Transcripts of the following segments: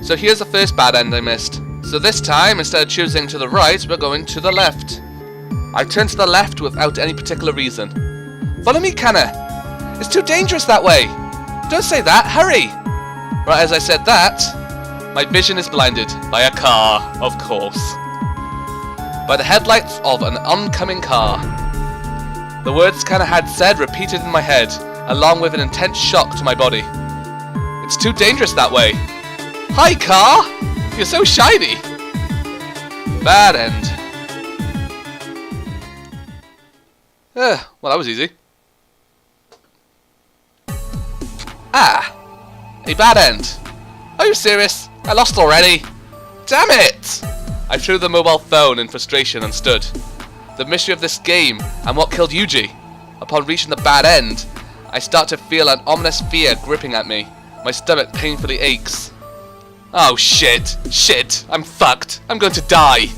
So here's the first bad end I missed. So this time, instead of choosing to the right, we're going to the left. I turned to the left without any particular reason. Follow me, Kana. It's too dangerous that way. Don't say that, hurry. Right as I said that, my vision is blinded by a car, of course. By the headlights of an oncoming car. The words Kana had said repeated in my head, along with an intense shock to my body. It's too dangerous that way. Hi, car! You're so shiny! Bad end. Well, that was easy. Ah! A bad end. Are you serious? I lost already. Damn it! I threw the mobile phone in frustration and stood. The mystery of this game and what killed Yuji. Upon reaching the bad end, I start to feel an ominous fear gripping at me. My stomach painfully aches. Oh shit! Shit! I'm fucked! I'm going to die!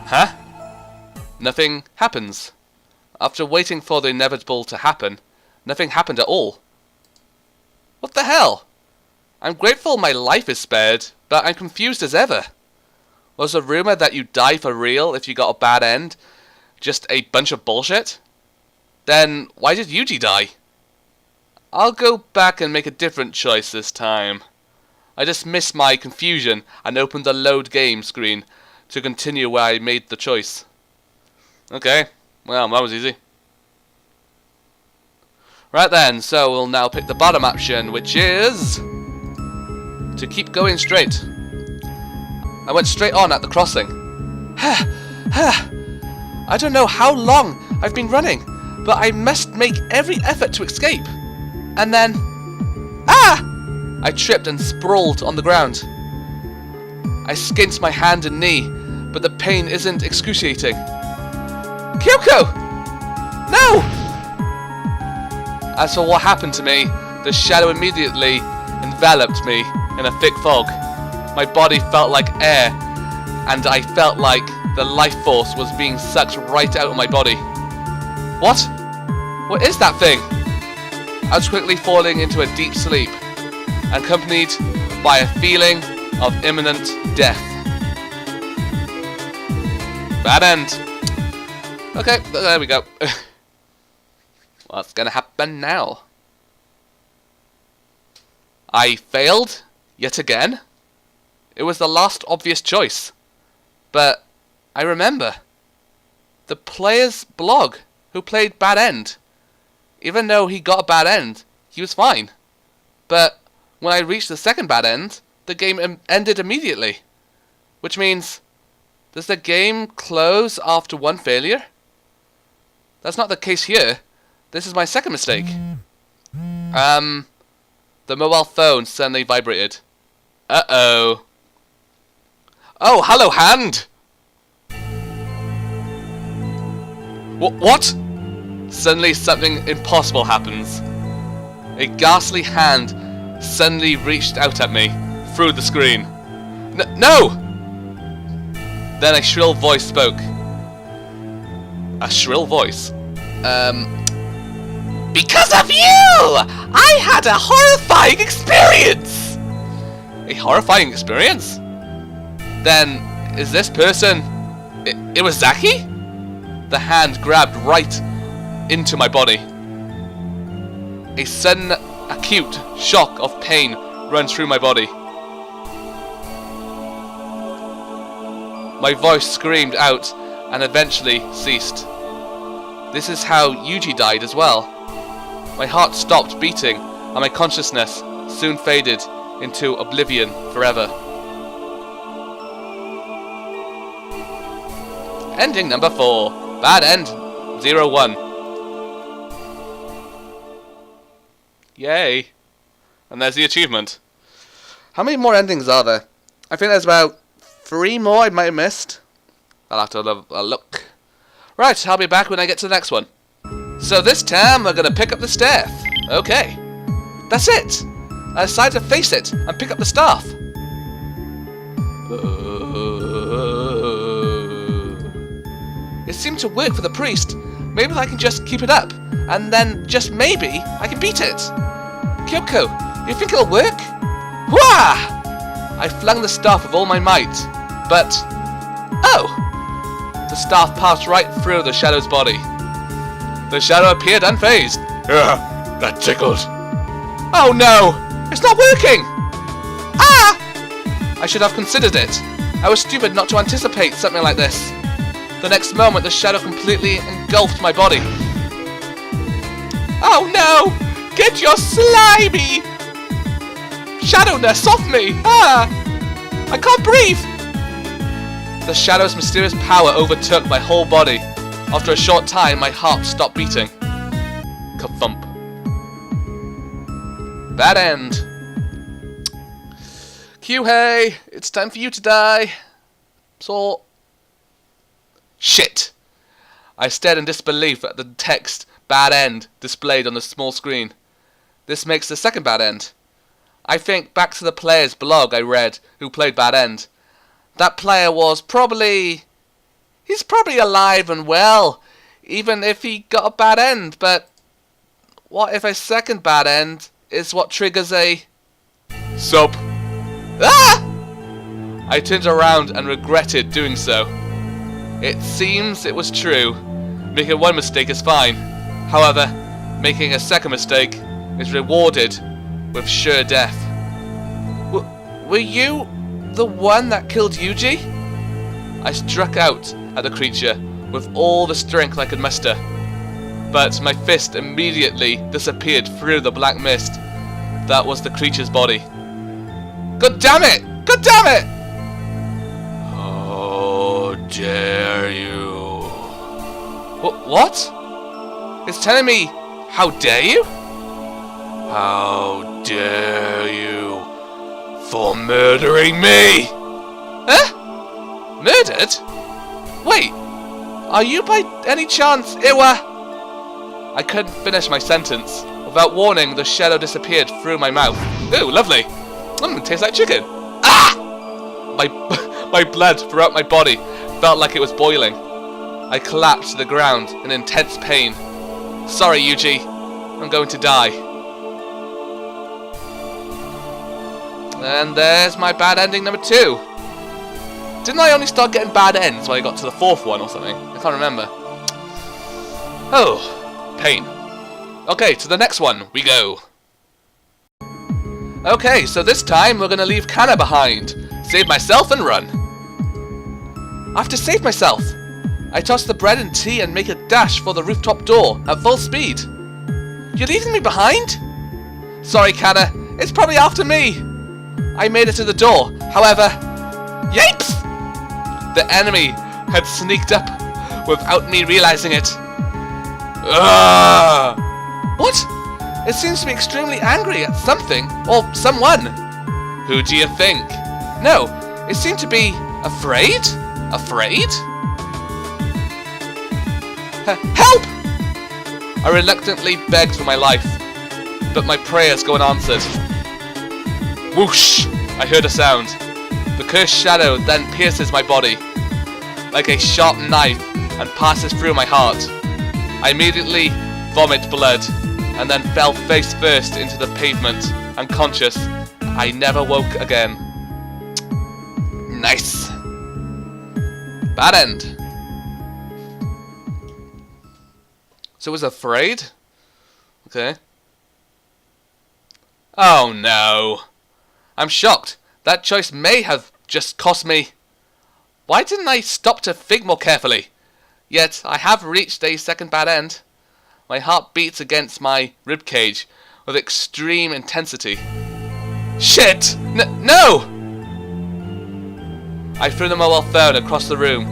Huh? Nothing happens. After waiting for the inevitable to happen, nothing happened at all. What the hell? I'm grateful my life is spared, but I'm confused as ever. Was the rumor that you die for real if you got a bad end just a bunch of bullshit? Then why did Yuji die? I'll go back and make a different choice this time. I dismissed my confusion and opened the load game screen to continue where I made the choice. Okay, well, that was easy. Right then, so we'll now pick the bottom option, which is to keep going straight. I went straight on at the crossing. I don't know how long I've been running, but I must make every effort to escape. And then... Ah! I tripped and sprawled on the ground. I skinned my hand and knee, but the pain isn't excruciating. Kouko! No! As for what happened to me, the shadow immediately enveloped me in a thick fog. My body felt like air, and I felt like the life force was being sucked right out of my body. What? What is that thing? I was quickly falling into a deep sleep, accompanied by a feeling of imminent death. Bad end. Okay, there we go. What's gonna happen now? I failed yet again. It was the last obvious choice. But I remember the player's blog who played bad end. Even though he got a bad end, he was fine. But when I reached the second bad end, the game ended immediately. Which means, does the game close after one failure? That's not the case here. This is my second mistake. The mobile phone suddenly vibrated. Uh-oh. Oh, hello, hand! What? Suddenly something impossible happens. A ghastly hand suddenly reached out at me through the screen. No! Then a shrill voice spoke. A shrill voice? Because of you! I had a horrifying experience! A horrifying experience? Then, is this person... It was Zaki? The hand grabbed right into my body. A sudden, acute shock of pain runs through my body. My voice screamed out and eventually ceased. This is how Yuji died as well. My heart stopped beating and my consciousness soon faded into oblivion forever. Ending number 4. Bad end 01. Yay. And there's the achievement. How many more endings are there? I think there's about 3 more I might have missed. I'll have to have a look. Right, I'll be back when I get to the next one. So this time we're going to pick up the staff. Okay. That's it. I decided to face it and pick up the staff. It seemed to work for the priest. Maybe I can just keep it up. And then, just maybe, I can beat it. Kouko, You think it'll work? Wah! I flung the staff with all my might, but... Oh! The staff passed right through the shadow's body. The shadow appeared unfazed. That tickled. Oh no! It's not working! Ah! I should have considered it. I was stupid not to anticipate something like this. The next moment, the shadow completely engulfed my body. Oh no! Get your slimy shadowness off me! Ah! I can't breathe! The shadow's mysterious power overtook my whole body. After a short time, my heart stopped beating. Ka-thump. Bad end. Kyuhei, it's time for you to die. So... Shit! I stared in disbelief at the text "Bad End" displayed on the small screen. This makes the second bad end. I think back to the player's blog I read who played Bad End. That player was probably... He's probably alive and well, even if he got a bad end, but... What if a second bad end is what triggers a... Sup? Ah! I turned around and regretted doing so. It seems it was true. Making one mistake is fine. However, making a second mistake is rewarded with sure death. Were you the one that killed Yuji? I struck out at the creature with all the strength I could muster, but my fist immediately disappeared through the black mist that was the creature's body. God damn it! God damn it! How dare you? What? It's telling me, how dare you? How dare you for murdering me? Huh? Murdered? Wait, are you by any chance Iwa? I couldn't finish my sentence. Without warning, the shadow disappeared through my mouth. Ooh, lovely. It tastes like chicken. Ah! My blood throughout my body felt like it was boiling. I collapsed to the ground in intense pain. Sorry, Yuji. I'm going to die. And there's my bad ending number 2. Didn't I only start getting bad ends when I got to the 4th one or something? I can't remember. Oh, pain. Okay, to the next one we go. Okay, so this time we're gonna leave Kana behind. Save myself and run. I have to save myself. I toss the bread and tea and make a dash for the rooftop door at full speed. You're leaving me behind? Sorry, Kana. It's probably after me. I made it to the door. However... Yipes! The enemy had sneaked up without me realizing it. Ugh! What? It seems to be extremely angry at something or someone. Who do you think? No, it seemed to be afraid? Afraid? Help! I reluctantly begged for my life, but my prayers go unanswered. Whoosh! I heard a sound. The cursed shadow then pierces my body like a sharp knife and passes through my heart. I immediately vomit blood and then fell face first into the pavement, unconscious. I never woke again. Nice. Bad end. So was afraid? Okay. Oh no. I'm shocked. That choice may have just cost me. Why didn't I stop to think more carefully? Yet I have reached a second bad end. My heart beats against my ribcage with extreme intensity. Shit! No! I threw the mobile phone across the room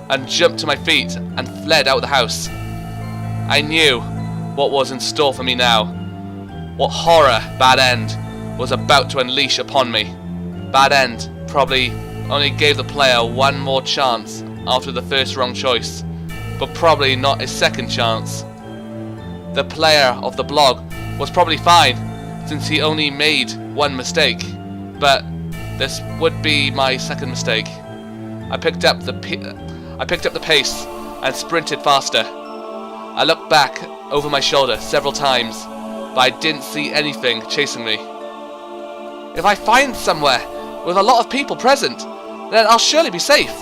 and jumped to my feet and fled out of the house. I knew what was in store for me now. What horror Bad End was about to unleash upon me. Bad End probably only gave the player one more chance after the first wrong choice, but probably not a second chance. The player of the blog was probably fine, since he only made one mistake, but this would be my second mistake. I picked up the pace and sprinted faster. I looked back over my shoulder several times, but I didn't see anything chasing me. If I find somewhere with a lot of people present, then I'll surely be safe.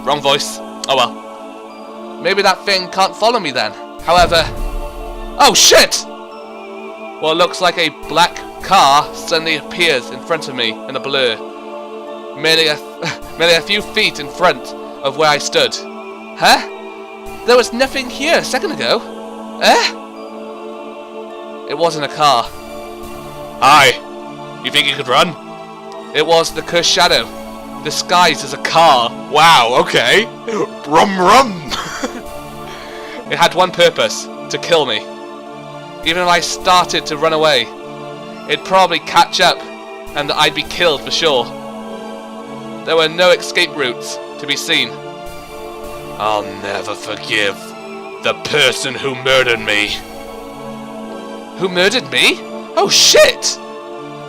Wrong voice. Oh well. Maybe that thing can't follow me then. However... Oh shit! What looks like a black car suddenly appears in front of me in a blur. Merely a few feet in front of where I stood. Huh? There was nothing here a second ago. Eh? It wasn't a car. Hi. You think you could run? It was the cursed shadow, disguised as a car. Wow, okay. Brum rum. It had one purpose, to kill me. Even if I started to run away, it'd probably catch up and I'd be killed for sure. There were no escape routes to be seen. I'll never forgive the person who murdered me. Who murdered me? Oh shit!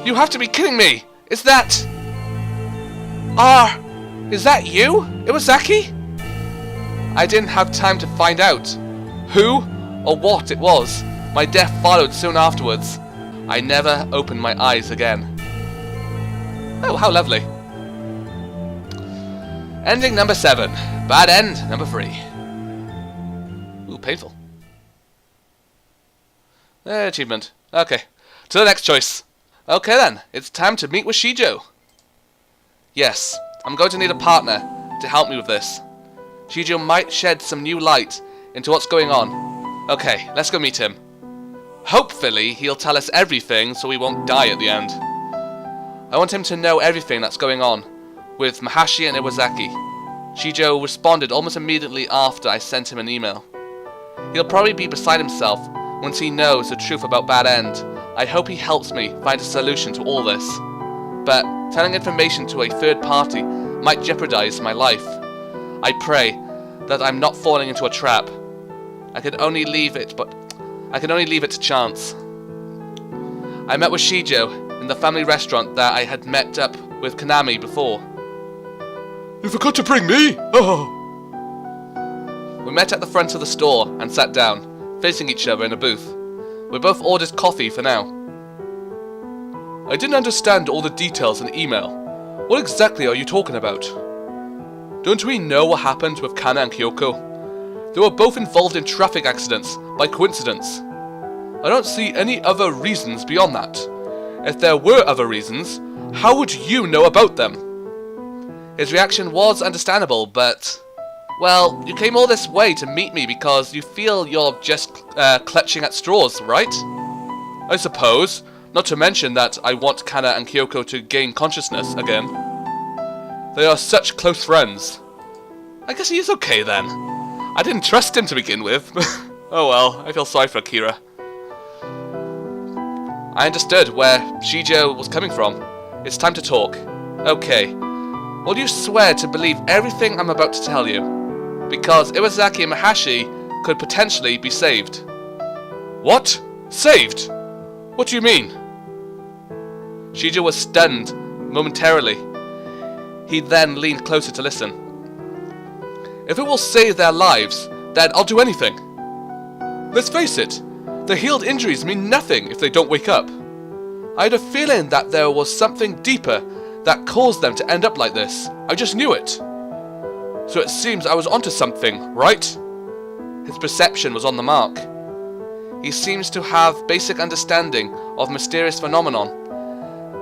You have to be kidding me! Is that... Is that you, Iwasaki? I didn't have time to find out who or what it was. My death followed soon afterwards. I never opened my eyes again. Oh, how lovely. Ending number 7. Bad end number 3. Ooh, painful. Achievement. Okay. To the next choice. Okay then, it's time to meet with Shijo. Yes, I'm going to need a partner to help me with this. Shijo might shed some new light into what's going on. Okay, let's go meet him. Hopefully, he'll tell us everything so we won't die at the end. I want him to know everything that's going on with Mahashi and Iwasaki. Shijo responded almost immediately after I sent him an email. He'll probably be beside himself once he knows the truth about Bad End. I hope he helps me find a solution to all this. But telling information to a third party might jeopardize my life. I pray that I'm not falling into a trap. I can only leave it to chance. I met with Shijo in the family restaurant that I had met up with Konami before. You forgot to bring me? Oh. We met at the front of the store and sat down, facing each other in a booth. We both ordered coffee for now. I didn't understand all the details in the email. What exactly are you talking about? Don't we know what happened with Kana and Kyoko? They were both involved in traffic accidents by coincidence. I don't see any other reasons beyond that. If there were other reasons, how would you know about them? His reaction was understandable, but... Well, you came all this way to meet me because you feel you're just clutching at straws, right? I suppose. Not to mention that I want Kana and Kyoko to gain consciousness again. They are such close friends. I guess he is okay then. I didn't trust him to begin with. Oh well, I feel sorry for Akira. I understood where Shijo was coming from. It's time to talk. Okay. Will you swear to believe everything I'm about to tell you? Because Iwasaki and Mahashi could potentially be saved. What? Saved? What do you mean? Shijo was stunned momentarily. He then leaned closer to listen. If it will save their lives, then I'll do anything. Let's face it, the healed injuries mean nothing if they don't wake up. I had a feeling that there was something deeper that caused them to end up like this. I just knew it. So it seems I was onto something, right? His perception was on the mark. He seems to have basic understanding of mysterious phenomenon.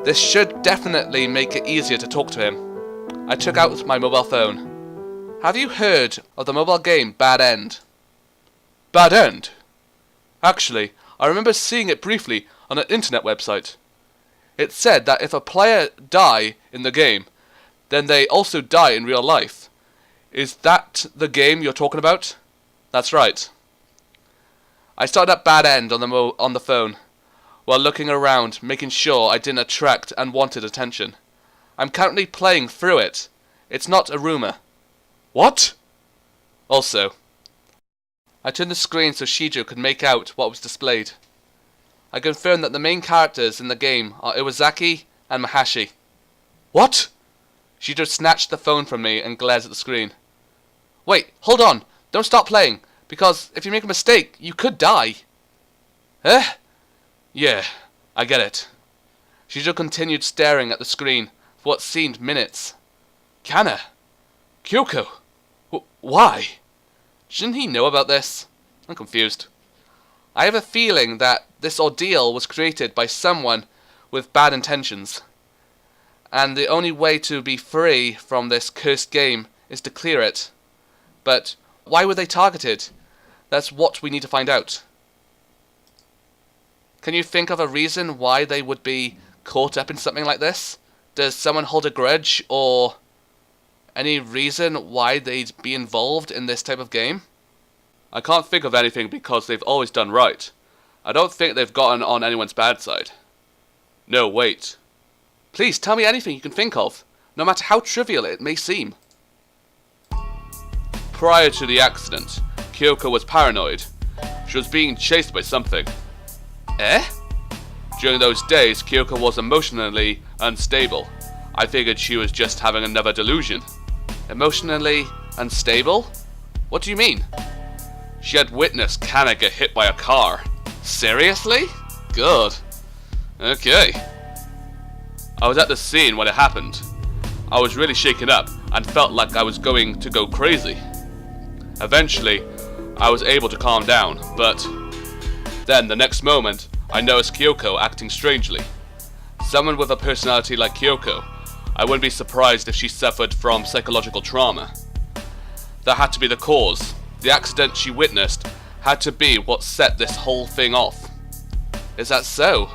This should definitely make it easier to talk to him. I took out my mobile phone. Have you heard of the mobile game Bad End? Bad End? Actually, I remember seeing it briefly on an internet website. It said that if a player die in the game, then they also die in real life. Is that the game you're talking about? That's right. I started up Bad End on the phone, while looking around, making sure I didn't attract unwanted attention. I'm currently playing through it. It's not a rumor. What? Also, I turned the screen so Shijo could make out what was displayed. I confirmed that the main characters in the game are Iwasaki and Mahashi. What? Shijo snatched the phone from me and glares at the screen. Wait, hold on. Don't stop playing, because if you make a mistake, you could die. Eh? Yeah, I get it. Shijo continued staring at the screen for what seemed minutes. Kana? Kouko? Why? Shouldn't he know about this? I'm confused. I have a feeling that this ordeal was created by someone with bad intentions, and the only way to be free from this cursed game is to clear it. But why were they targeted? That's what we need to find out. Can you think of a reason why they would be caught up in something like this? Does someone hold a grudge, or any reason why they'd be involved in this type of game? I can't think of anything because they've always done right. I don't think they've gotten on anyone's bad side. No, wait. Please tell me anything you can think of, no matter how trivial it may seem. Prior to the accident, Kouko was paranoid. She was being chased by something. Eh? During those days, Kouko was emotionally unstable. I figured she was just having another delusion. Emotionally unstable? What do you mean? She had witnessed Kana get hit by a car. Seriously? Good. Okay. I was at the scene when it happened. I was really shaken up and felt like I was going to go crazy. Eventually, I was able to calm down, but then the next moment, I noticed Kouko acting strangely. Someone with a personality like Kouko, I wouldn't be surprised if she suffered from psychological trauma. That had to be the cause. The accident she witnessed had to be what set this whole thing off. Is that so?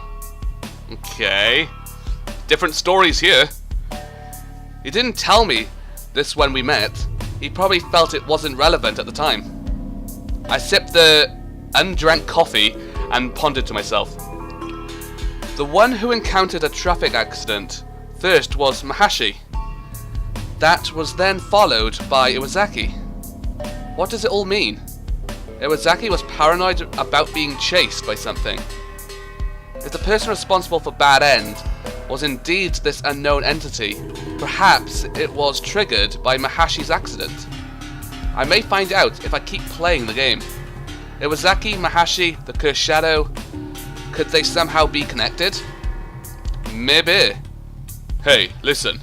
Okay. Different stories here. He didn't tell me this when we met. He probably felt it wasn't relevant at the time. I sipped the undrank coffee and pondered to myself. The one who encountered a traffic accident first was Mahashi. That was then followed by Iwazaki. What does it all mean? Iwazaki was paranoid about being chased by something. If the person responsible for Bad End was indeed this unknown entity, perhaps it was triggered by Mahashi's accident. I may find out if I keep playing the game. Iwazaki, Mahashi, the Cursed Shadow, could they somehow be connected? Maybe. Hey, listen.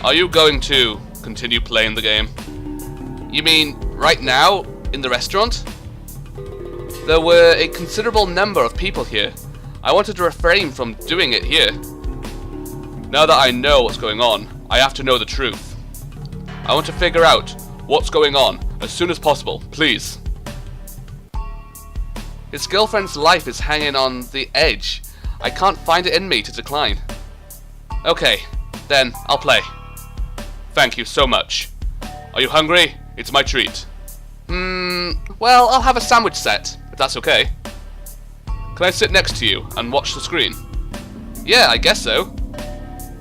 Are you going to continue playing the game? You mean right now, in the restaurant? There were a considerable number of people here. I wanted to refrain from doing it here. Now that I know what's going on, I have to know the truth. I want to figure out what's going on as soon as possible, please. His girlfriend's life is hanging on the edge. I can't find it in me to decline. Okay, then I'll play. Thank you so much. Are you hungry? It's my treat. Well, I'll have a sandwich set, if that's okay. Can I sit next to you and watch the screen? Yeah, I guess so.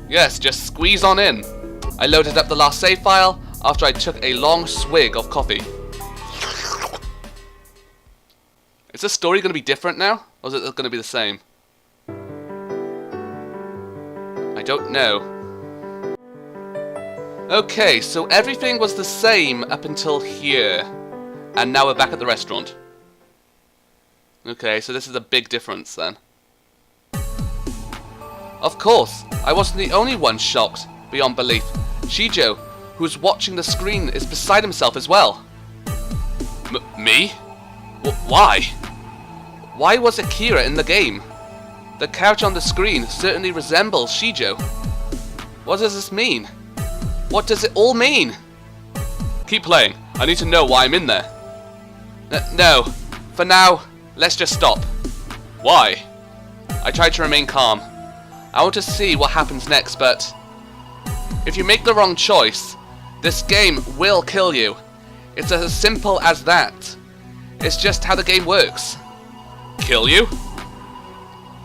Yes, just squeeze on in. I loaded up the last save file after I took a long swig of coffee. Is this story going to be different now? Or is it going to be the same? I don't know. Okay, so everything was the same up until here. And now we're back at the restaurant. Okay, so this is a big difference then. Of course, I wasn't the only one shocked beyond belief. Shijo, who's watching the screen, is beside himself as well. Me? Why? Why was Akira in the game? The character on the screen certainly resembles Shijo. What does this mean? What does it all mean? Keep playing. I need to know why I'm in there. No. For now, let's just stop. Why? I tried to remain calm. I want to see what happens next, but if you make the wrong choice, this game will kill you. It's as simple as that. It's just how the game works. Kill you?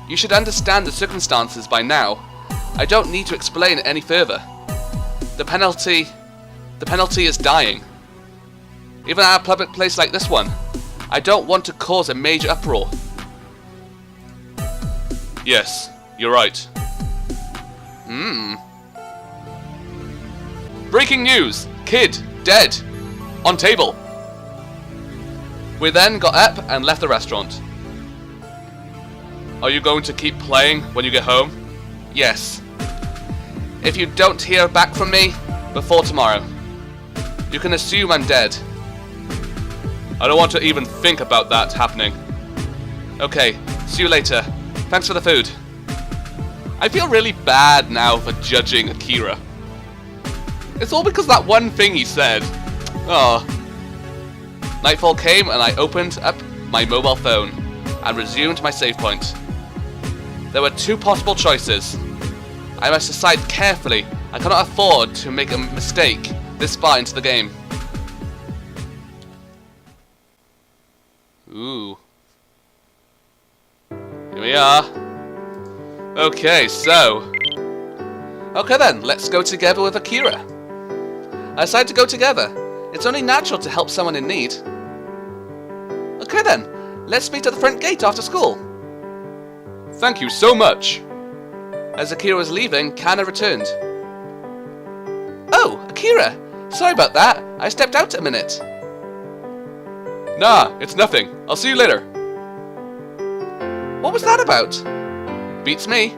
You should understand the circumstances by now. I don't need to explain it any further. The penalty is dying. Even at a public place like this one, I don't want to cause a major uproar. Yes, you're right. Breaking news! Kid, dead! On table! We then got up and left the restaurant. Are you going to keep playing when you get home? Yes. If you don't hear back from me before tomorrow, you can assume I'm dead. I don't want to even think about that happening. Okay, see you later. Thanks for the food. I feel really bad now for judging Akira. It's all because of that one thing he said. Oh. Nightfall came and I opened up my mobile phone and resumed my save point. There were two possible choices. I must decide carefully. I cannot afford to make a mistake this far into the game. Ooh. Here we are. Okay, so. Okay then, let's go together with Akira. I decided to go together. It's only natural to help someone in need. Okay then, let's meet at the front gate after school. Thank you so much. As Akira was leaving, Kana returned. Oh, Akira! Sorry about that. I stepped out a minute. Nah, it's nothing. I'll see you later. What was that about? Beats me.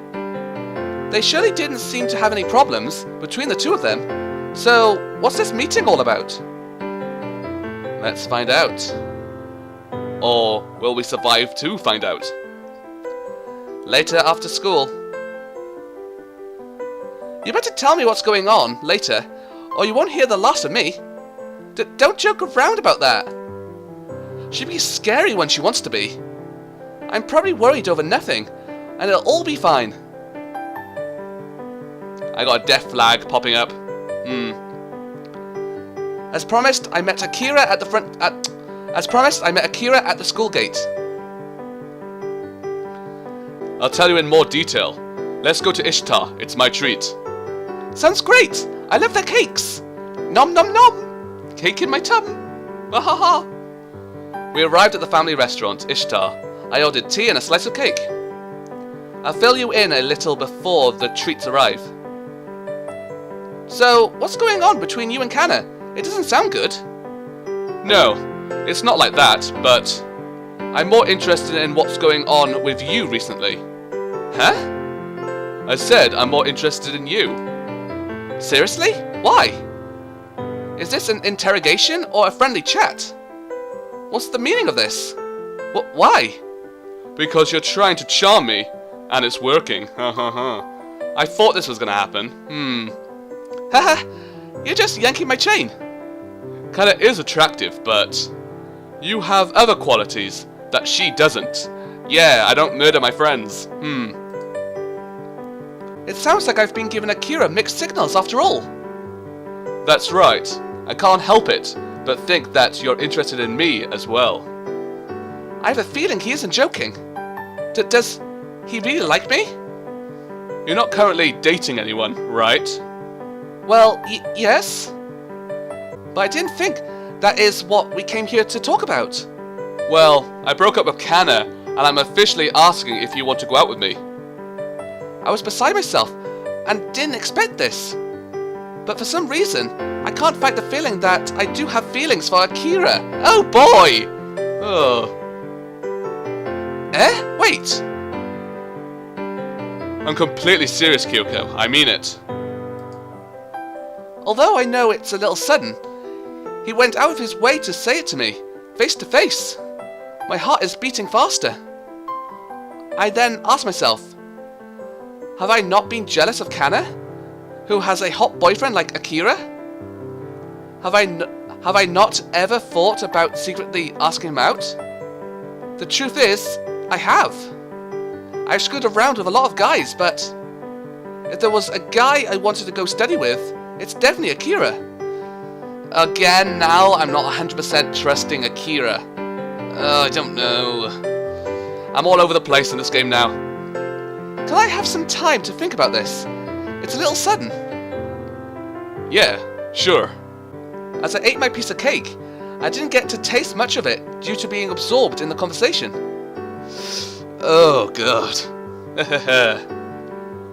They surely didn't seem to have any problems between the two of them. So, what's this meeting all about? Let's find out. Or will we survive to find out? Later after school. You better tell me what's going on later, or you won't hear the last of me. Don't joke around about that. She'd be scary when she wants to be. I'm probably worried over nothing, and it'll all be fine. I got a death flag popping up. As promised, I met Akira at the school gate. I'll tell you in more detail. Let's go to Ishtar. It's my treat. Sounds great. I love their cakes. Nom nom nom. Cake in my tum. Wahaha. We arrived at the family restaurant, Ishtar. I ordered tea and a slice of cake. I'll fill you in a little before the treats arrive. So, what's going on between you and Kana? It doesn't sound good. No, it's not like that, but I'm more interested in what's going on with you recently. Huh? I said I'm more interested in you. Seriously? Why? Is this an interrogation or a friendly chat? What's the meaning of this? Why? Because you're trying to charm me, and it's working. I thought this was gonna happen. Haha, you're just yanking my chain. Kana is attractive, but you have other qualities that she doesn't. Yeah, I don't murder my friends. It sounds like I've been giving Akira mixed signals after all. That's right. I can't help it, but think that you're interested in me as well. I have a feeling he isn't joking. Does he really like me? You're not currently dating anyone, right? Well, yes. But I didn't think that is what we came here to talk about. Well, I broke up with Kana, and I'm officially asking if you want to go out with me. I was beside myself, and didn't expect this. But for some reason, I can't fight the feeling that I do have feelings for Akira. Oh boy! Oh. Wait! I'm completely serious, Kouko. I mean it. Although I know it's a little sudden, he went out of his way to say it to me, face to face. My heart is beating faster. I then asked myself, have I not been jealous of Kana, who has a hot boyfriend like Akira? Have I not ever thought about secretly asking him out? The truth is, I have. I've screwed around with a lot of guys, but if there was a guy I wanted to go steady with, it's definitely Akira. Again, now I'm not 100% trusting Akira. I don't know. I'm all over the place in this game now. Can I have some time to think about this? It's a little sudden. Yeah, sure. As I ate my piece of cake, I didn't get to taste much of it due to being absorbed in the conversation. Oh, God.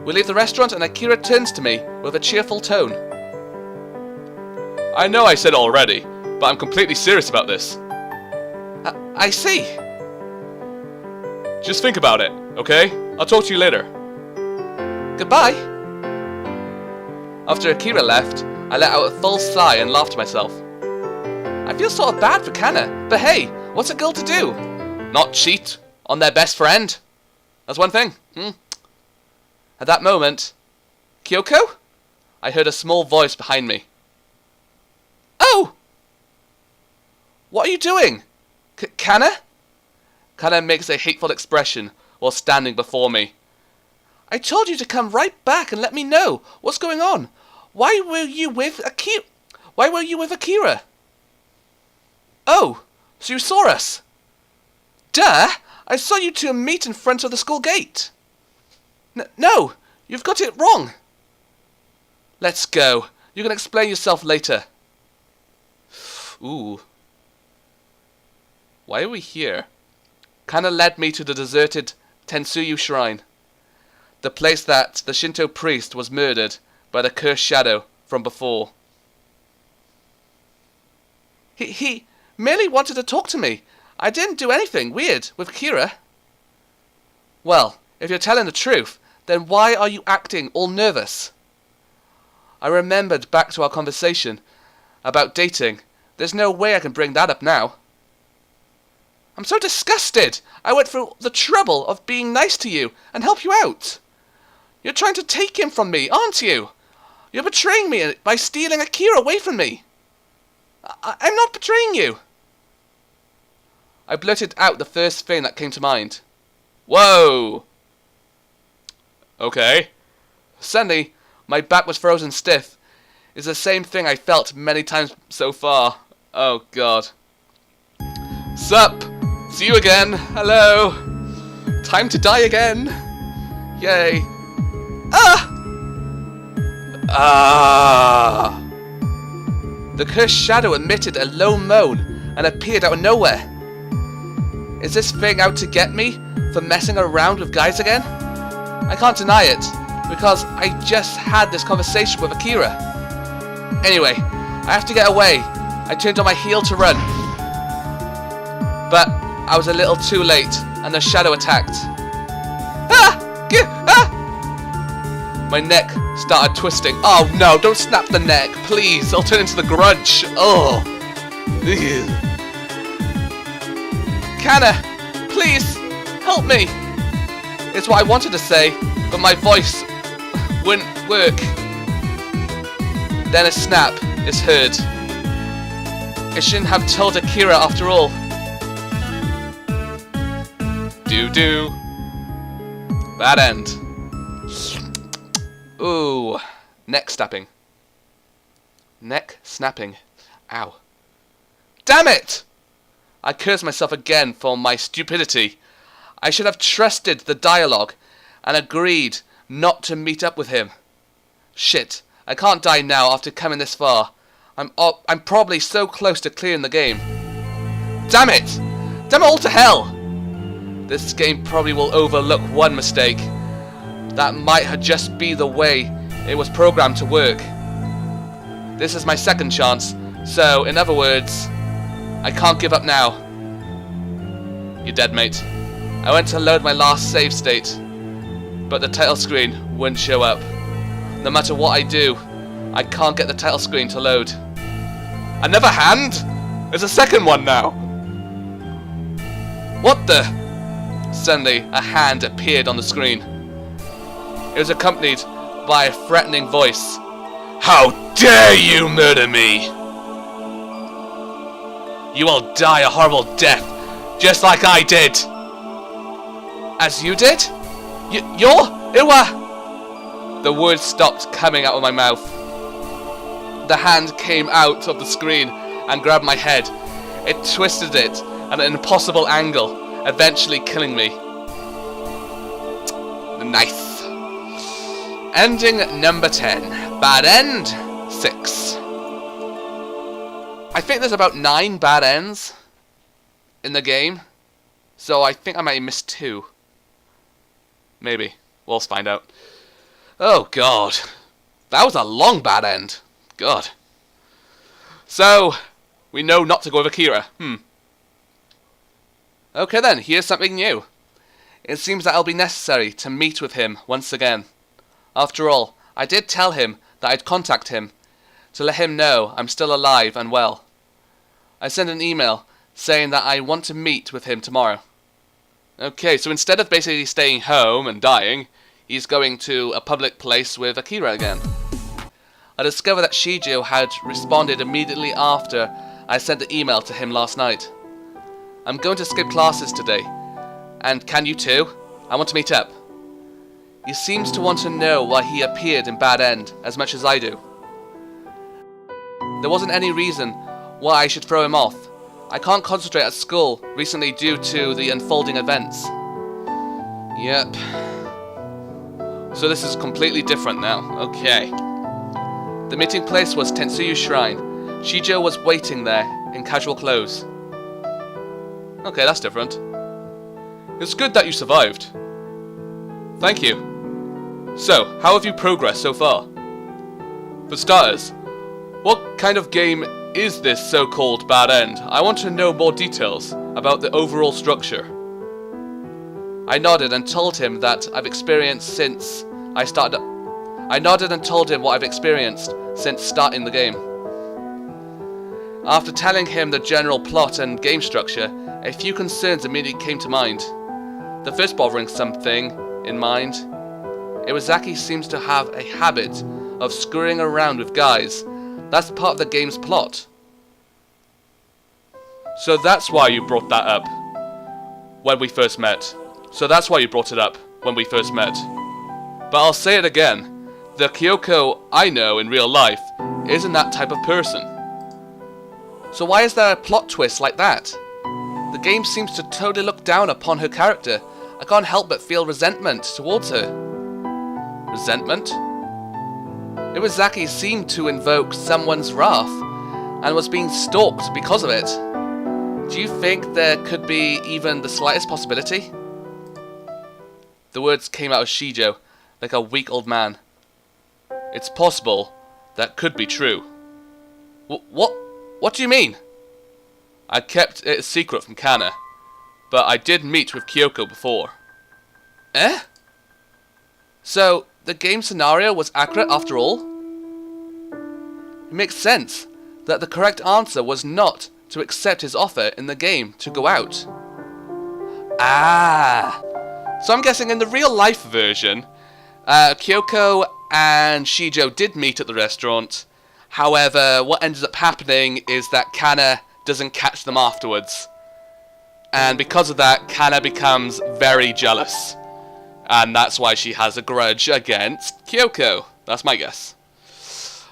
We leave the restaurant and Akira turns to me with a cheerful tone. I know I said it already, but I'm completely serious about this. I see. Just think about it, okay? I'll talk to you later. Goodbye. After Akira left, I let out a full sigh and laughed to myself. I feel sort of bad for Kana, but hey, what's a girl to do? Not cheat on their best friend. That's one thing. At that moment, Kouko? I heard a small voice behind me. Oh! What are you doing? Kana? Kana makes a hateful expression while standing before me. I told you to come right back and let me know what's going on. Why were you with Akira? Oh, so you saw us? Duh! I saw you two meet in front of the school gate. No, you've got it wrong. Let's go. You can explain yourself later. Ooh. Why are we here? Kana led me to the deserted Tensuyu Shrine. The place that the Shinto priest was murdered by the cursed shadow from before. He merely wanted to talk to me. I didn't do anything weird with Kira. Well, if you're telling the truth, then why are you acting all nervous? I remembered back to our conversation about dating. There's no way I can bring that up now. I'm so disgusted. I went through the trouble of being nice to you and help you out. You're trying to take him from me, aren't you? You're betraying me by stealing Akira away from me. I'm not betraying you. I blurted out the first thing that came to mind. Whoa! Okay. Suddenly, my back was frozen stiff. It's the same thing I felt many times so far. Oh god. Sup? See you again. Hello. Time to die again. Yay. Ah! Ah! The cursed shadow emitted a low moan and appeared out of nowhere. Is this thing out to get me for messing around with guys again? I can't deny it, because I just had this conversation with Akira. Anyway, I have to get away. I turned on my heel to run. But I was a little too late, and the shadow attacked. Ah! Ah! My neck started twisting. Oh no, don't snap the neck, please. I'll turn into the Grudge. Oh. Ugh. Kana, please, help me. It's what I wanted to say, but my voice wouldn't work. Then a snap is heard. I shouldn't have told Akira after all. Doo-doo. Bad end. Ooh. Neck snapping. Neck snapping. Ow. Damn it! I cursed myself again for my stupidity. I should have trusted the dialogue and agreed not to meet up with him. Shit, I can't die now after coming this far. I'm probably so close to clearing the game. Damn it! Damn it all to hell! This game probably will overlook one mistake. That might just be the way it was programmed to work. This is my second chance, so in other words, I can't give up now. You're dead, mate. I went to load my last save state, but the title screen wouldn't show up. No matter what I do, I can't get the title screen to load. Another hand? There's a second one now. What the? Suddenly, a hand appeared on the screen. It was accompanied by a threatening voice. How dare you murder me! You will die a horrible death, just like I did. As you did? You're Iwa! The words stopped coming out of my mouth. The hand came out of the screen and grabbed my head. It twisted it at an impossible angle, eventually killing me. Nice. Ending number 10. Bad end 6. I think there's about 9 bad ends in the game, so I think I might have missed 2. Maybe. We'll find out. Oh god. That was a long bad end. God. So, we know not to go with Akira. Okay then, here's something new. it seems that it'll be necessary to meet with him once again. After all, I did tell him that I'd contact him to let him know I'm still alive and well. I sent an email saying that I want to meet with him tomorrow. Okay, so instead of basically staying home and dying, he's going to a public place with Akira again. I discovered that Shijo had responded immediately after I sent the email to him last night. I'm going to skip classes today, and can you too? I want to meet up. He seems to want to know why he appeared in Bad End as much as I do. There wasn't any reason why I should throw him off. I can't concentrate at school recently due to the unfolding events. Yep. So this is completely different now. Okay. The meeting place was Tensuyu's shrine. Shijo was waiting there in casual clothes. Okay, that's different. It's good that you survived. Thank you. So, how have you progressed so far? For starters, what kind of game is this so-called Bad End? I want to know more details about the overall structure. I nodded and told him that I've experienced since I started. I nodded and told him what I've experienced since starting the game. After telling him the general plot and game structure, a few concerns immediately came to mind. The first bothering something in mind. Iwazaki seems to have a habit of screwing around with guys. That's part of the game's plot. So that's why you brought that up when we first met. So that's why you brought it up when we first met. But I'll say it again. The Kouko I know in real life isn't that type of person. So why is there a plot twist like that? The game seems to totally look down upon her character. I can't help but feel resentment towards her. Resentment? Iwazaki seemed to invoke someone's wrath and was being stalked because of it. Do you think there could be even the slightest possibility? The words came out of Shijo like a weak old man. It's possible that could be true. What do you mean? I kept it a secret from Kana, but I did meet with Kyoko before. Eh? So, the game scenario was accurate after all? It makes sense that the correct answer was not to accept his offer in the game to go out. Ah! So I'm guessing in the real life version, Kyoko and Shijo did meet at the restaurant. However, what ends up happening is that Kana doesn't catch them afterwards. And because of that, Kana becomes very jealous. And that's why she has a grudge against Kyoko. That's my guess.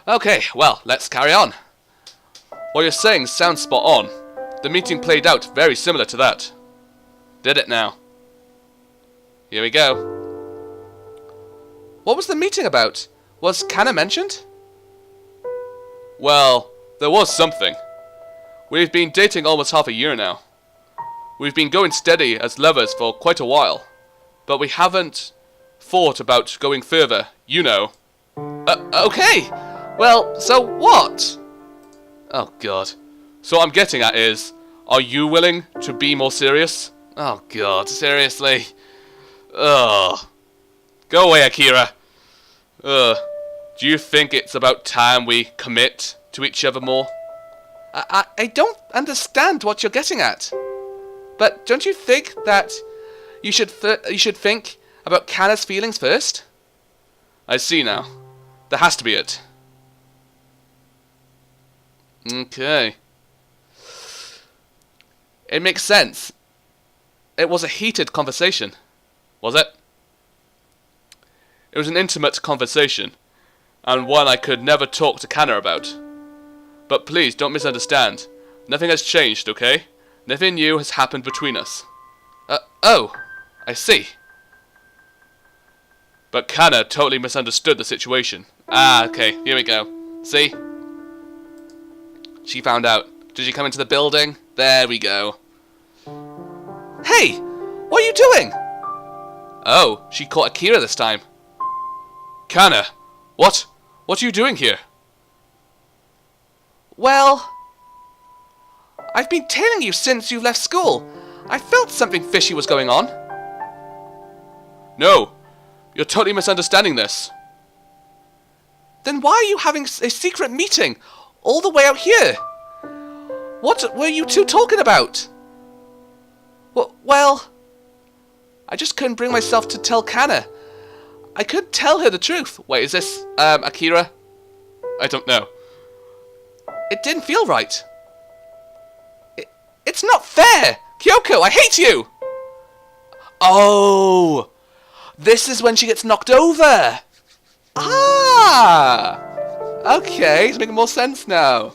Okay, well, let's carry on. What you're saying sounds spot on. The meeting played out very similar to that. Did it now? Here we go. What was the meeting about? Was Kana mentioned? Well, there was something. We've been dating almost half a year now. We've been going steady as lovers for quite a while. But we haven't thought about going further, you know. Okay! Well, so what? Oh god. So what I'm getting at is, are you willing to be more serious? Oh god, seriously. Ugh. Go away, Akira. Ugh. Do you think it's about time we commit to each other more? I don't understand what you're getting at. But don't you think that you should think about Kana's feelings first? I see now. That has to be it. Okay. It makes sense. It was a heated conversation. Was it? It was an intimate conversation, and one I could never talk to Kana about. But please, don't misunderstand. Nothing has changed, okay? Nothing new has happened between us. Oh, I see. But Kana totally misunderstood the situation. Ah, okay, here we go. See? She found out. Did she come into the building? There we go. Hey! What are you doing? Oh, she caught Akira this time. Kana! What? What are you doing here? Well, I've been tailing you since you left school. I felt something fishy was going on. No, you're totally misunderstanding this. Then why are you having a secret meeting all the way out here? What were you two talking about? Well, I just couldn't bring myself to tell Kana. I could tell her the truth. Wait, is this, Akira? I don't know. It didn't feel right. It's not fair! Kyoko, I hate you! Oh! This is when she gets knocked over! Ah! Okay, it's making more sense now.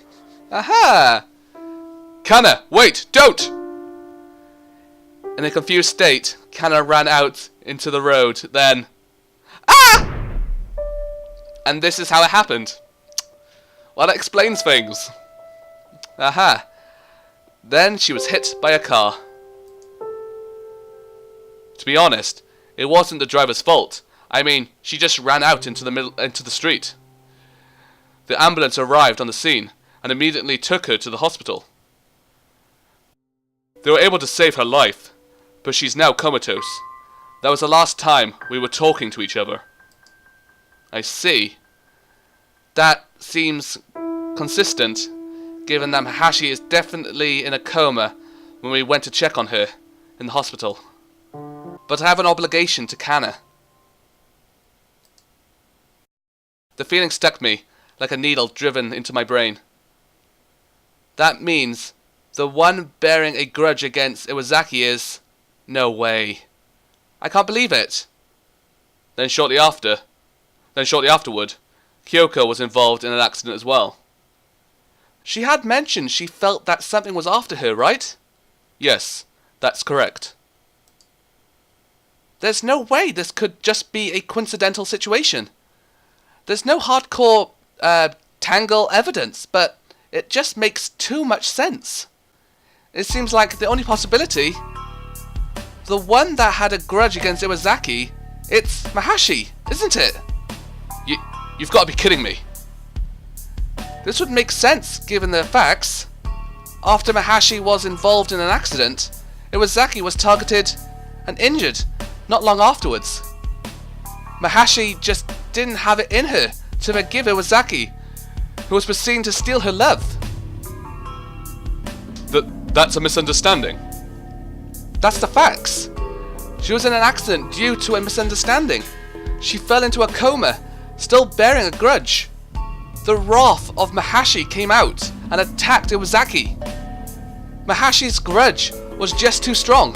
Aha! Kana, wait, don't! In a confused state, Kana ran out into the road, then... Ah! And this is how it happened. Well, that explains things. Aha. Then she was hit by a car. To be honest, it wasn't the driver's fault. I mean, she just ran out into the street. The ambulance arrived on the scene and immediately took her to the hospital. They were able to save her life, but she's now comatose. That was the last time we were talking to each other. I see. That seems consistent, given that Mahashi is definitely in a coma when we went to check on her in the hospital. But I have an obligation to Kana. The feeling stuck me like a needle driven into my brain. That means the one bearing a grudge against Iwazaki is... No way. I can't believe it. Then shortly afterward, Kyoko was involved in an accident as well. She had mentioned she felt that something was after her, right? Yes, that's correct. There's no way this could just be a coincidental situation. There's no hardcore tangle evidence, but it just makes too much sense. It seems like the only possibility, the one that had a grudge against Iwazaki, it's Mahashi, isn't it? You've got to be kidding me. This would make sense given the facts. After Mahashi was involved in an accident, Iwazaki was targeted and injured not long afterwards. Mahashi just didn't have it in her to forgive Iwazaki, who was proceeding to steal her love. That's a misunderstanding. That's the facts. She was in an accident due to a misunderstanding. She fell into a coma, still bearing a grudge. The wrath of Mahashi came out and attacked Iwazaki. Mahashi's grudge was just too strong.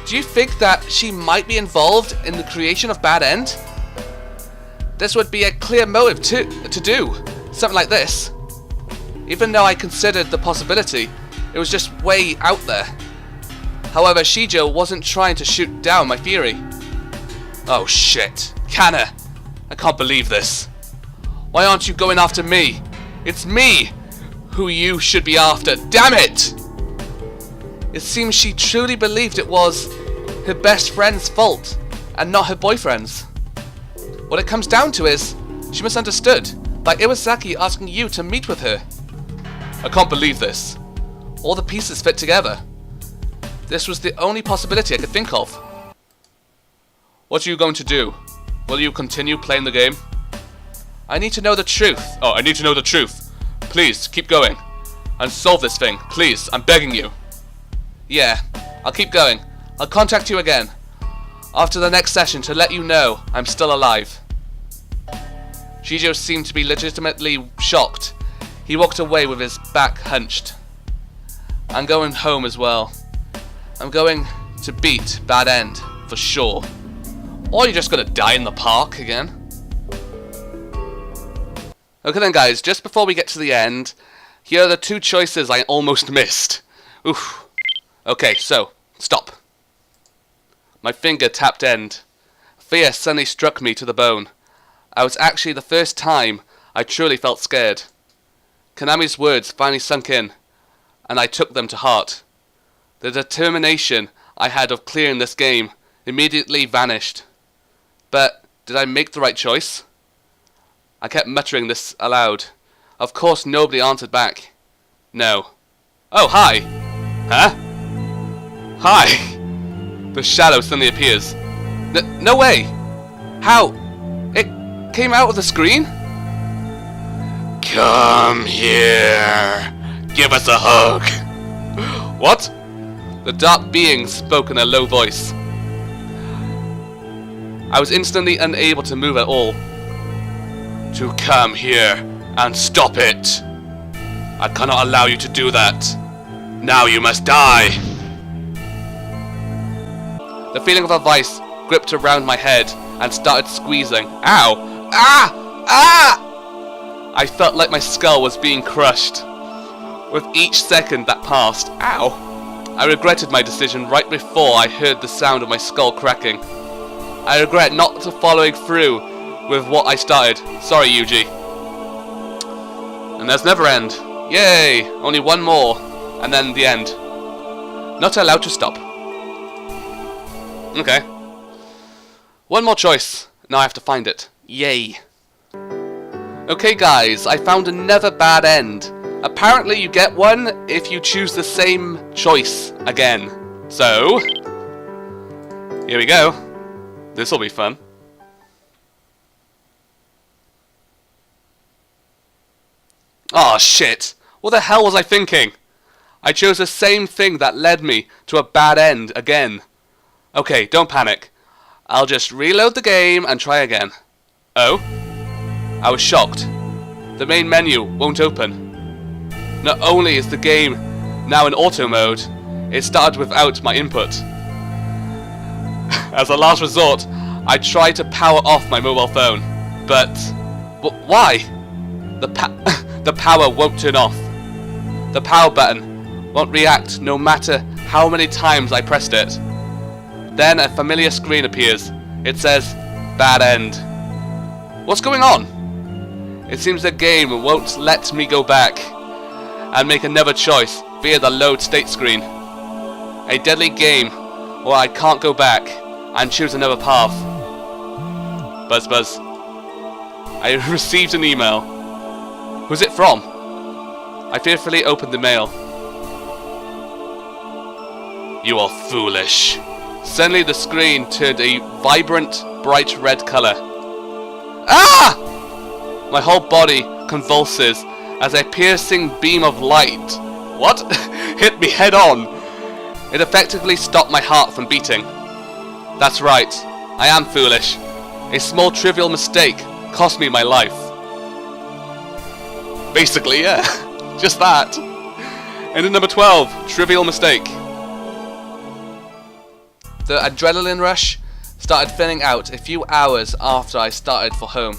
Do you think that she might be involved in the creation of Bad End? This would be a clear motive to do something like this. Even though I considered the possibility, it was just way out there. However, Shijo wasn't trying to shoot down my theory. Oh shit. Kana! I can't believe this. Why aren't you going after me? It's me who you should be after. Damn it! It seems she truly believed it was her best friend's fault and not her boyfriend's. What it comes down to is she misunderstood by Iwazaki asking you to meet with her. I can't believe this. All the pieces fit together. This was the only possibility I could think of. What are you going to do? Will you continue playing the game? I need to know the truth. Oh, I need to know the truth. Please, keep going. And solve this thing. Please, I'm begging you. Yeah, I'll keep going. I'll contact you again after the next session to let you know I'm still alive. Shijo seemed to be legitimately shocked. He walked away with his back hunched. I'm going home as well. I'm going to beat Bad End, for sure. Or you're just gonna die in the park again. Okay then guys, just before we get to the end, here are the two choices I almost missed. Oof. Okay, so, stop. My finger tapped end. Fear suddenly struck me to the bone. I was actually the first time I truly felt scared. Konami's words finally sunk in, and I took them to heart. The determination I had of clearing this game immediately vanished. But, did I make the right choice? I kept muttering this aloud. Of course nobody answered back. No. Oh, hi! Huh? Hi! The shadow suddenly appears. No way! How? It came out of the screen? Come here. Give us a hug. What? The dark being spoke in a low voice. I was instantly unable to move at all. To come here and stop it. I cannot allow you to do that. Now you must die. The feeling of a vice gripped around my head and started squeezing. Ow! Ah! Ah! I felt like my skull was being crushed. With each second that passed, ow! I regretted my decision right before I heard the sound of my skull cracking. I regret not following through with what I started. Sorry, Yuji. And there's never end. Yay! Only one more, and then the end. Not allowed to stop. Okay. One more choice. Now I have to find it. Yay. Okay guys, I found another bad end. Apparently you get one if you choose the same choice again. So, here we go. This'll be fun. Oh shit! What the hell was I thinking? I chose the same thing that led me to a bad end again. Okay, don't panic. I'll just reload the game and try again. Oh? I was shocked. The main menu won't open. Not only is the game now in auto mode, it started without my input. As a last resort, I tried to power off my mobile phone, but why? The power won't turn off. The power button won't react no matter how many times I pressed it. Then a familiar screen appears. It says, bad end. What's going on? It seems the game won't let me go back and make another choice via the load state screen. A deadly game where I can't go back and choose another path. Buzz buzz. I received an email. Who's it from? I fearfully opened the mail. You are foolish. Suddenly the screen turned a vibrant, bright red color. Ah! My whole body convulses as a piercing beam of light, what? Hit me head on. It effectively stopped my heart from beating. That's right, I am foolish. A small trivial mistake cost me my life. Basically, yeah, just that. And at number 12, trivial mistake. The adrenaline rush started thinning out a few hours after I started for home.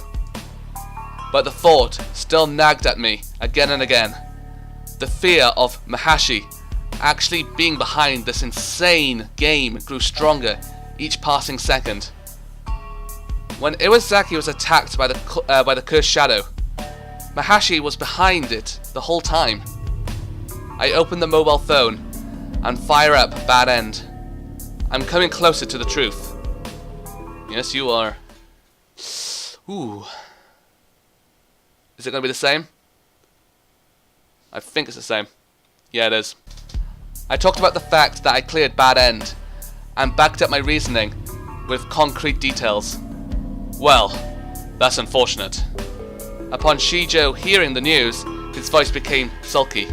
But the thought still nagged at me again and again. The fear of Mahashi actually being behind this insane game grew stronger each passing second. When Iwasaki was attacked by the cursed shadow, Mahashi was behind it the whole time. I open the mobile phone and fire up bad end. I'm coming closer to the truth. Yes, you are. Ooh. Is it going to be the same? I think it's the same. Yeah, it is. I talked about the fact that I cleared bad end and backed up my reasoning with concrete details. Well, that's unfortunate. Upon Shijo hearing the news, his voice became sulky.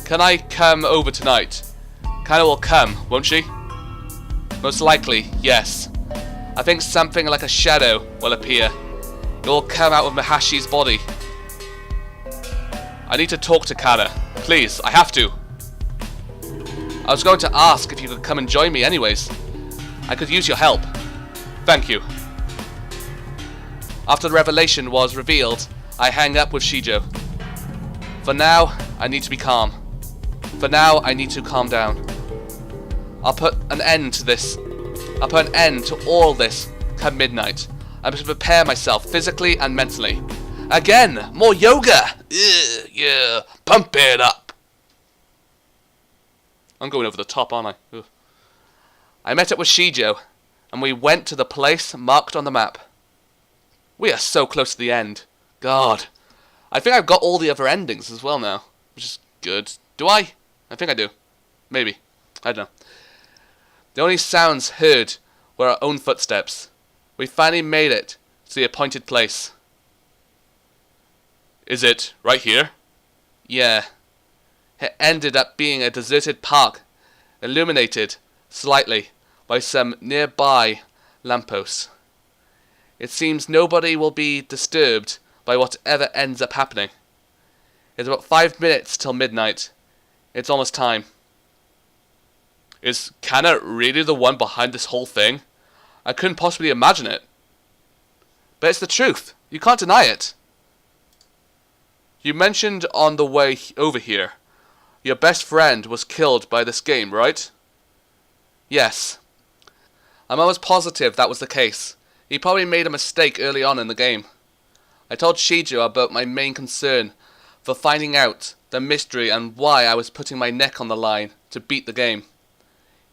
Can I come over tonight? Kana will come, won't she? Most likely, yes. I think something like a shadow will appear. It will come out of Mahashi's body. I need to talk to Kana. Please, I have to. I was going to ask if you could come and join me anyways. I could use your help. Thank you. After the revelation was revealed, I hang up with Shijo. For now, I need to be calm. For now, I need to calm down. I'll put an end to this. I'll put an end to all this come midnight. I must prepare myself physically and mentally. Again, more yoga! Yeah, pump it up. I'm going over the top, aren't I? Ugh. I met up with Shijo, and we went to the place marked on the map. We are so close to the end. God. I think I've got all the other endings as well now, which is good. Do I? I think I do. Maybe. I don't know. The only sounds heard were our own footsteps. We finally made it to the appointed place. Is it right here? Yeah. It ended up being a deserted park, illuminated slightly by some nearby lampposts. It seems nobody will be disturbed by whatever ends up happening. It's about 5 minutes till midnight. It's almost time. Is Kana really the one behind this whole thing? I couldn't possibly imagine it. But it's the truth. You can't deny it. You mentioned on the way over here, your best friend was killed by this game, right? Yes. I'm almost positive that was the case. He probably made a mistake early on in the game. I told Shijo about my main concern for finding out the mystery and why I was putting my neck on the line to beat the game.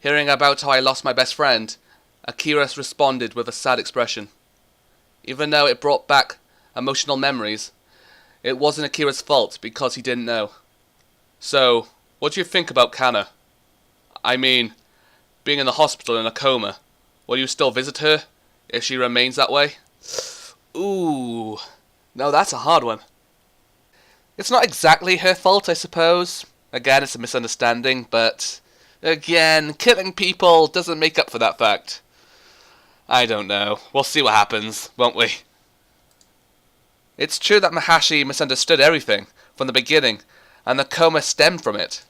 Hearing about how I lost my best friend, Akira responded with a sad expression. Even though it brought back emotional memories, it wasn't Akira's fault because he didn't know. So, what do you think about Kana? I mean, being in the hospital in a coma, will you still visit her if she remains that way? Ooh, no, that's a hard one. It's not exactly her fault, I suppose. Again, it's a misunderstanding, but again, killing people doesn't make up for that fact. I don't know. We'll see what happens, won't we? It's true that Mahashi misunderstood everything from the beginning, and the coma stemmed from it.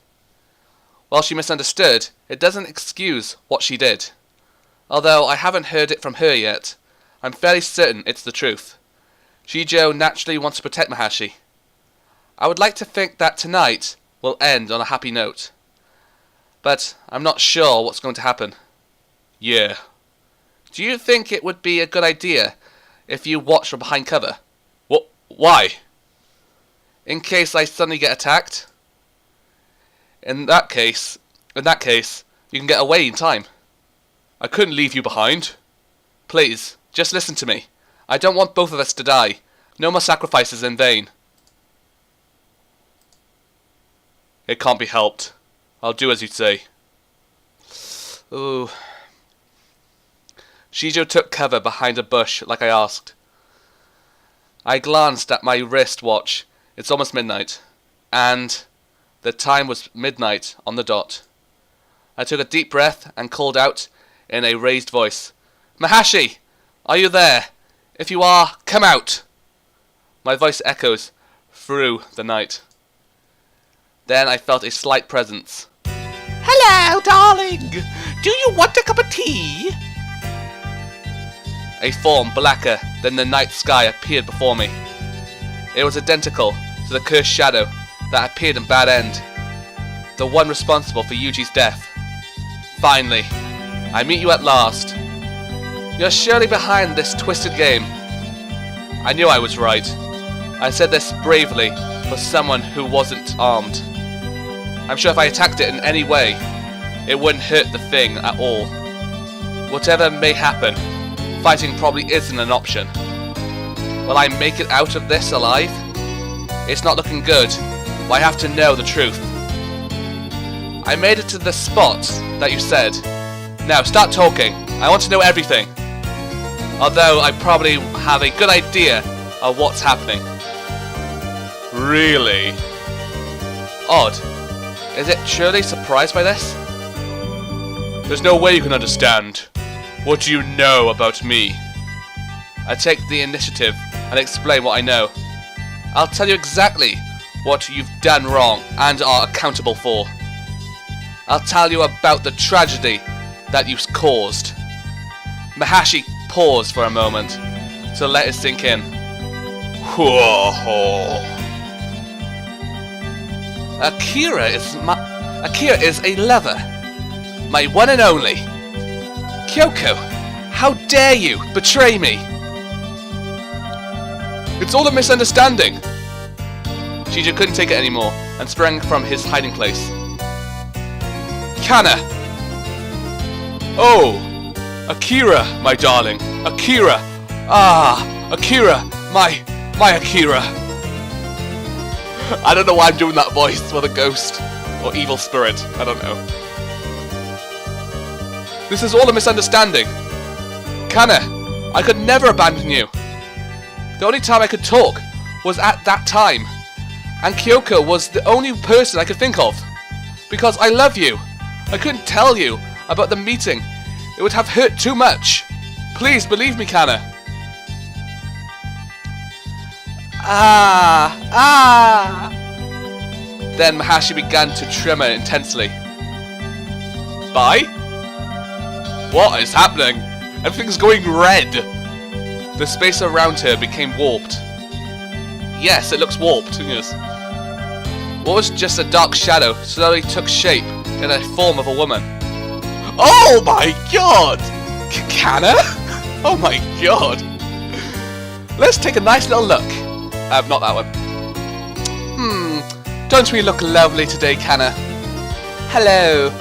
While she misunderstood, it doesn't excuse what she did. Although I haven't heard it from her yet, I'm fairly certain it's the truth. Shijo naturally wants to protect Mahashi. I would like to think that tonight will end on a happy note. But I'm not sure what's going to happen. Yeah. Do you think it would be a good idea if you watch from behind cover? What? Why? In case I suddenly get attacked? In that case, you can get away in time. I couldn't leave you behind. Please, just listen to me. I don't want both of us to die. No more sacrifices in vain. It can't be helped. I'll do as you say. Ooh. Shijo took cover behind a bush like I asked. I glanced at my wristwatch. It's almost midnight. And the time was midnight on the dot. I took a deep breath and called out in a raised voice. Mahashi! Are you there? If you are, come out! My voice echoes through the night. Then I felt a slight presence. Hello, darling! Do you want a cup of tea? A form blacker than the night sky appeared before me. It was identical to the cursed shadow that appeared in Bad End, the one responsible for Yuji's death. Finally, I meet you at last. You're surely behind this twisted game. I knew I was right. I said this bravely for someone who wasn't armed. I'm sure if I attacked it in any way, it wouldn't hurt the thing at all. Whatever may happen, fighting probably isn't an option. Will I make it out of this alive? It's not looking good, but I have to know the truth. I made it to the spot that you said. Now start talking. I want to know everything. Although I probably have a good idea of what's happening. Really? Odd. Is it truly surprised by this? There's no way you can understand. What do you know about me? I take the initiative and explain what I know. I'll tell you exactly what you've done wrong and are accountable for. I'll tell you about the tragedy that you caused. Mahashi paused for a moment to let it sink in. Whoa. Akira is a lover. My one and only. Kouko, how dare you betray me? It's all a misunderstanding. Shijo couldn't take it anymore and sprang from his hiding place. Kana! Oh! Akira, my darling! Akira! Ah! Akira! My Akira! I don't know why I'm doing that voice for the ghost or evil spirit. I don't know. This is all a misunderstanding. Kana, I could never abandon you. The only time I could talk was at that time. And Kouko was the only person I could think of. Because I love you. I couldn't tell you about the meeting. It would have hurt too much. Please believe me, Kana. Then Mahashi began to tremor intensely. Bye? What is happening? Everything's going red. The space around her became warped. Yes, it looks warped. Yes. What was just a dark shadow slowly took shape in the form of a woman. Oh my god! Kana? Oh my god. Let's take a nice little look. Not that one. Don't we look lovely today, Kana? Hello.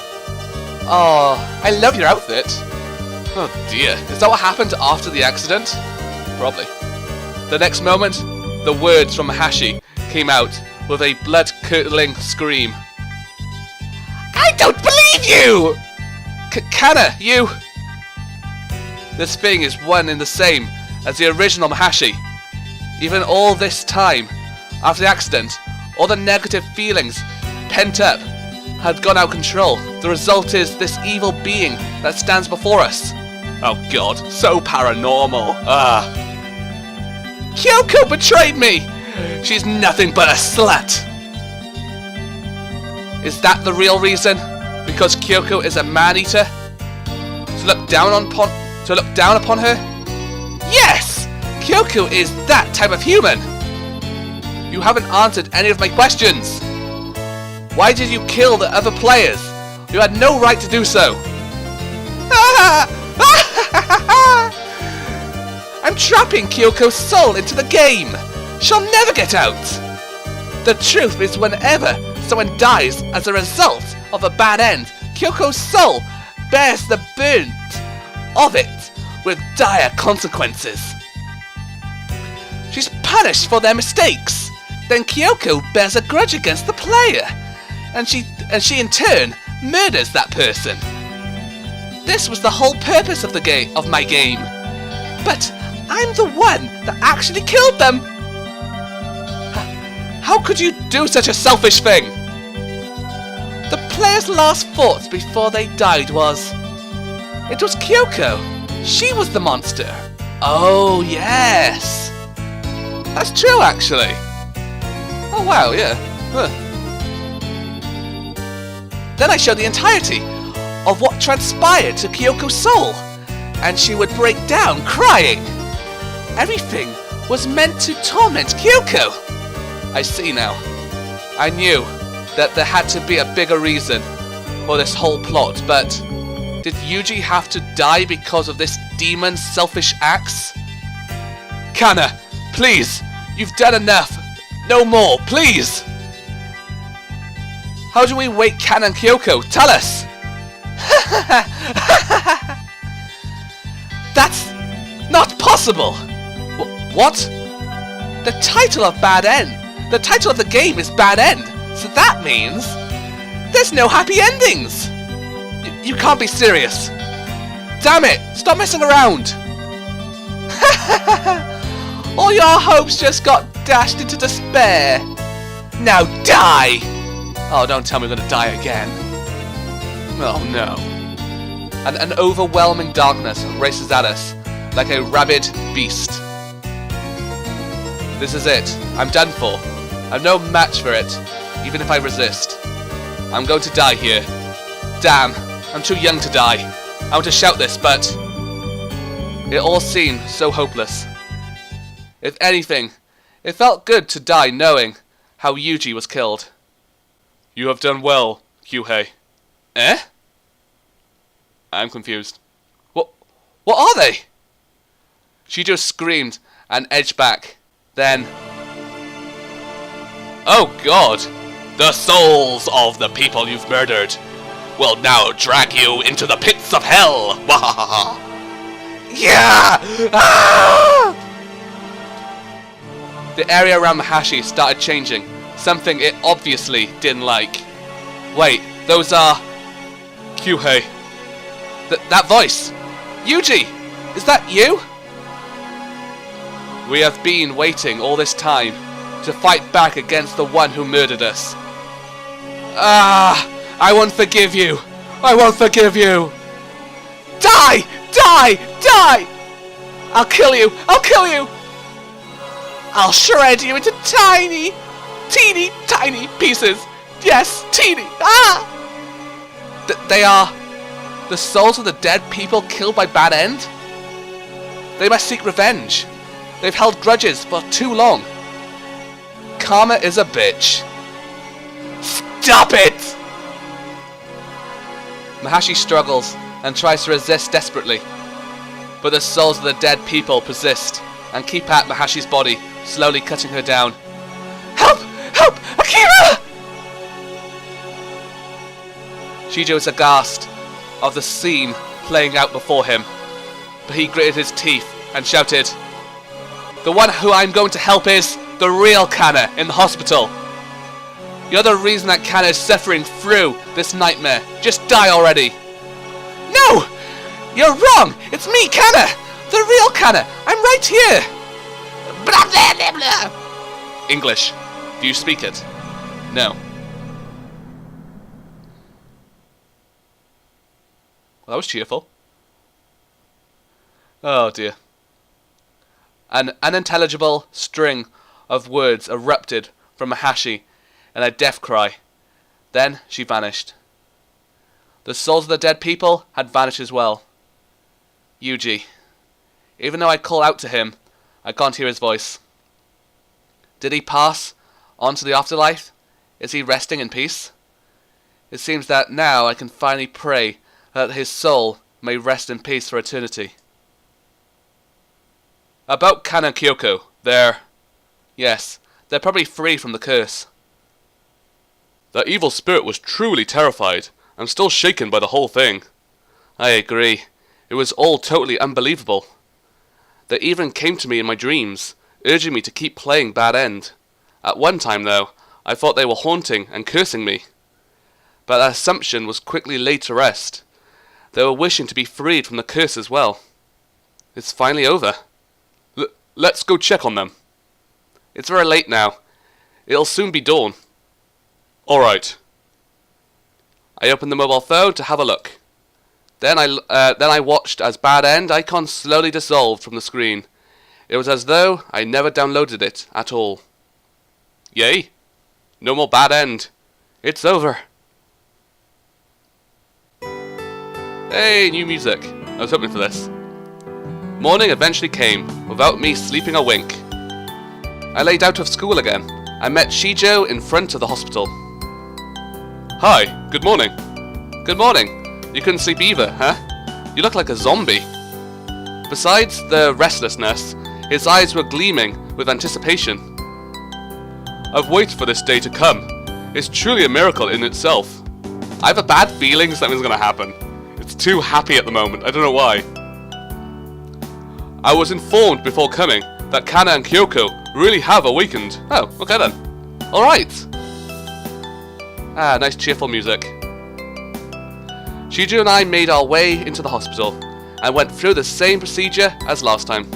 Oh, I love your outfit. Oh dear, is that what happened after the accident? Probably. The next moment, the words from Mahashi came out with a blood-curdling scream. I don't believe you! Kana, you... This thing is one and the same as the original Mahashi. Even all this time, after the accident, all the negative feelings pent up had gone out of control. The result is this evil being that stands before us. Oh god, so paranormal. Kouko betrayed me! She's nothing but a slut! Is that the real reason? Because Kouko is a man-eater? To look down upon her? Yes! Kouko is that type of human! You haven't answered any of my questions! Why did you kill the other players? You had no right to do so! I'm trapping Kyoko's soul into the game! She'll never get out! The truth is, whenever someone dies as a result of a bad end, Kyoko's soul bears the burnt of it with dire consequences. She's punished for their mistakes. Then Kouko bears a grudge against the player, and she in turn murders that person. This was the whole purpose of my game. But I'm the one that actually killed them. How could you do such a selfish thing? The player's last thoughts before they died was, it was Kouko. She was the monster. Oh yes, that's true actually. Oh wow, yeah. Then I showed the entirety of what transpired to Kyoko's soul, and she would break down crying. Everything was meant to torment Kouko. I see now. I knew that there had to be a bigger reason for this whole plot, but did Yuji have to die because of this demon's selfish acts? Kana, please, you've done enough. No more, please! How do we wake Kana and Kouko? Tell us! That's not possible! What? The title of Bad End. The title of the game is Bad End, so that means there's no happy endings! You can't be serious! Damn it! Stop messing around! All your hopes just got dashed into despair! Now die! Oh, don't tell me we're gonna die again. Oh no. And an overwhelming darkness races at us like a rabid beast. This is it. I'm done for. I'm no match for it, even if I resist. I'm going to die here. Damn, I'm too young to die. I want to shout this, but it all seemed so hopeless. If anything, it felt good to die knowing how Yuji was killed. You have done well, Kyuhei. Eh? I'm confused. What are they? She just screamed and edged back. Then... Oh god! The souls of the people you've murdered will now drag you into the pits of hell! Wahahaha! Yeah! Ah! The area around Mahashi started changing, something it obviously didn't like. Wait, those are... Kyuhei. That voice! Yuji! Is that you? We have been waiting all this time to fight back against the one who murdered us. Ah! I won't forgive you! I won't forgive you! Die! Die! Die! I'll kill you! I'll kill you! I'll shred you into tiny, teeny, tiny pieces! Yes, teeny! Ah! They are the souls of the dead people killed by Bad End? They must seek revenge. They've held grudges for too long. Karma is a bitch. Stop it! Mahashi struggles and tries to resist desperately, but the souls of the dead people persist and keep at Mahashi's body, slowly cutting her down. Help! Help! Akira! Shijo is aghast of the scene playing out before him, but he gritted his teeth and shouted, "The one who I'm going to help is the real Kana in the hospital. You're the reason that Kana is suffering through this nightmare. Just die already." No! You're wrong! It's me, Kana! The real Kana! I'm right here! Blah, blah, blah, blah. English. Do you speak it? No. Well, that was cheerful. Oh dear. An unintelligible string of words erupted from Mahashi in a death cry. Then she vanished. The souls of the dead people had vanished as well. Yuji. Even though I call out to him, I can't hear his voice. Did he pass on to the afterlife? Is he resting in peace? It seems that now I can finally pray that his soul may rest in peace for eternity. About Kana and Kyoko, yes, they're probably free from the curse. That evil spirit was truly terrified. I'm still shaken by the whole thing. I agree. It was all totally unbelievable. They even came to me in my dreams, urging me to keep playing Bad End. At one time, though, I thought they were haunting and cursing me. But that assumption was quickly laid to rest. They were wishing to be freed from the curse as well. It's finally over. Let's go check on them. It's very late now. It'll soon be dawn. Alright. I opened the mobile phone to have a look. Then I watched as Bad End icon slowly dissolved from the screen. It was as though I never downloaded it at all. Yay! No more Bad End. It's over. Hey, new music. I was hoping for this. Morning eventually came, without me sleeping a wink. I laid out of school again. I met Shijo in front of the hospital. Hi, good morning. Good morning. You couldn't sleep either, huh? You look like a zombie. Besides the restlessness, his eyes were gleaming with anticipation. I've waited for this day to come. It's truly a miracle in itself. I have a bad feeling something's gonna happen. It's too happy at the moment, I don't know why. I was informed before coming that Kana and Kyoko really have awakened. Oh, okay then. Alright. Ah, nice cheerful music. Shijo and I made our way into the hospital and went through the same procedure as last time.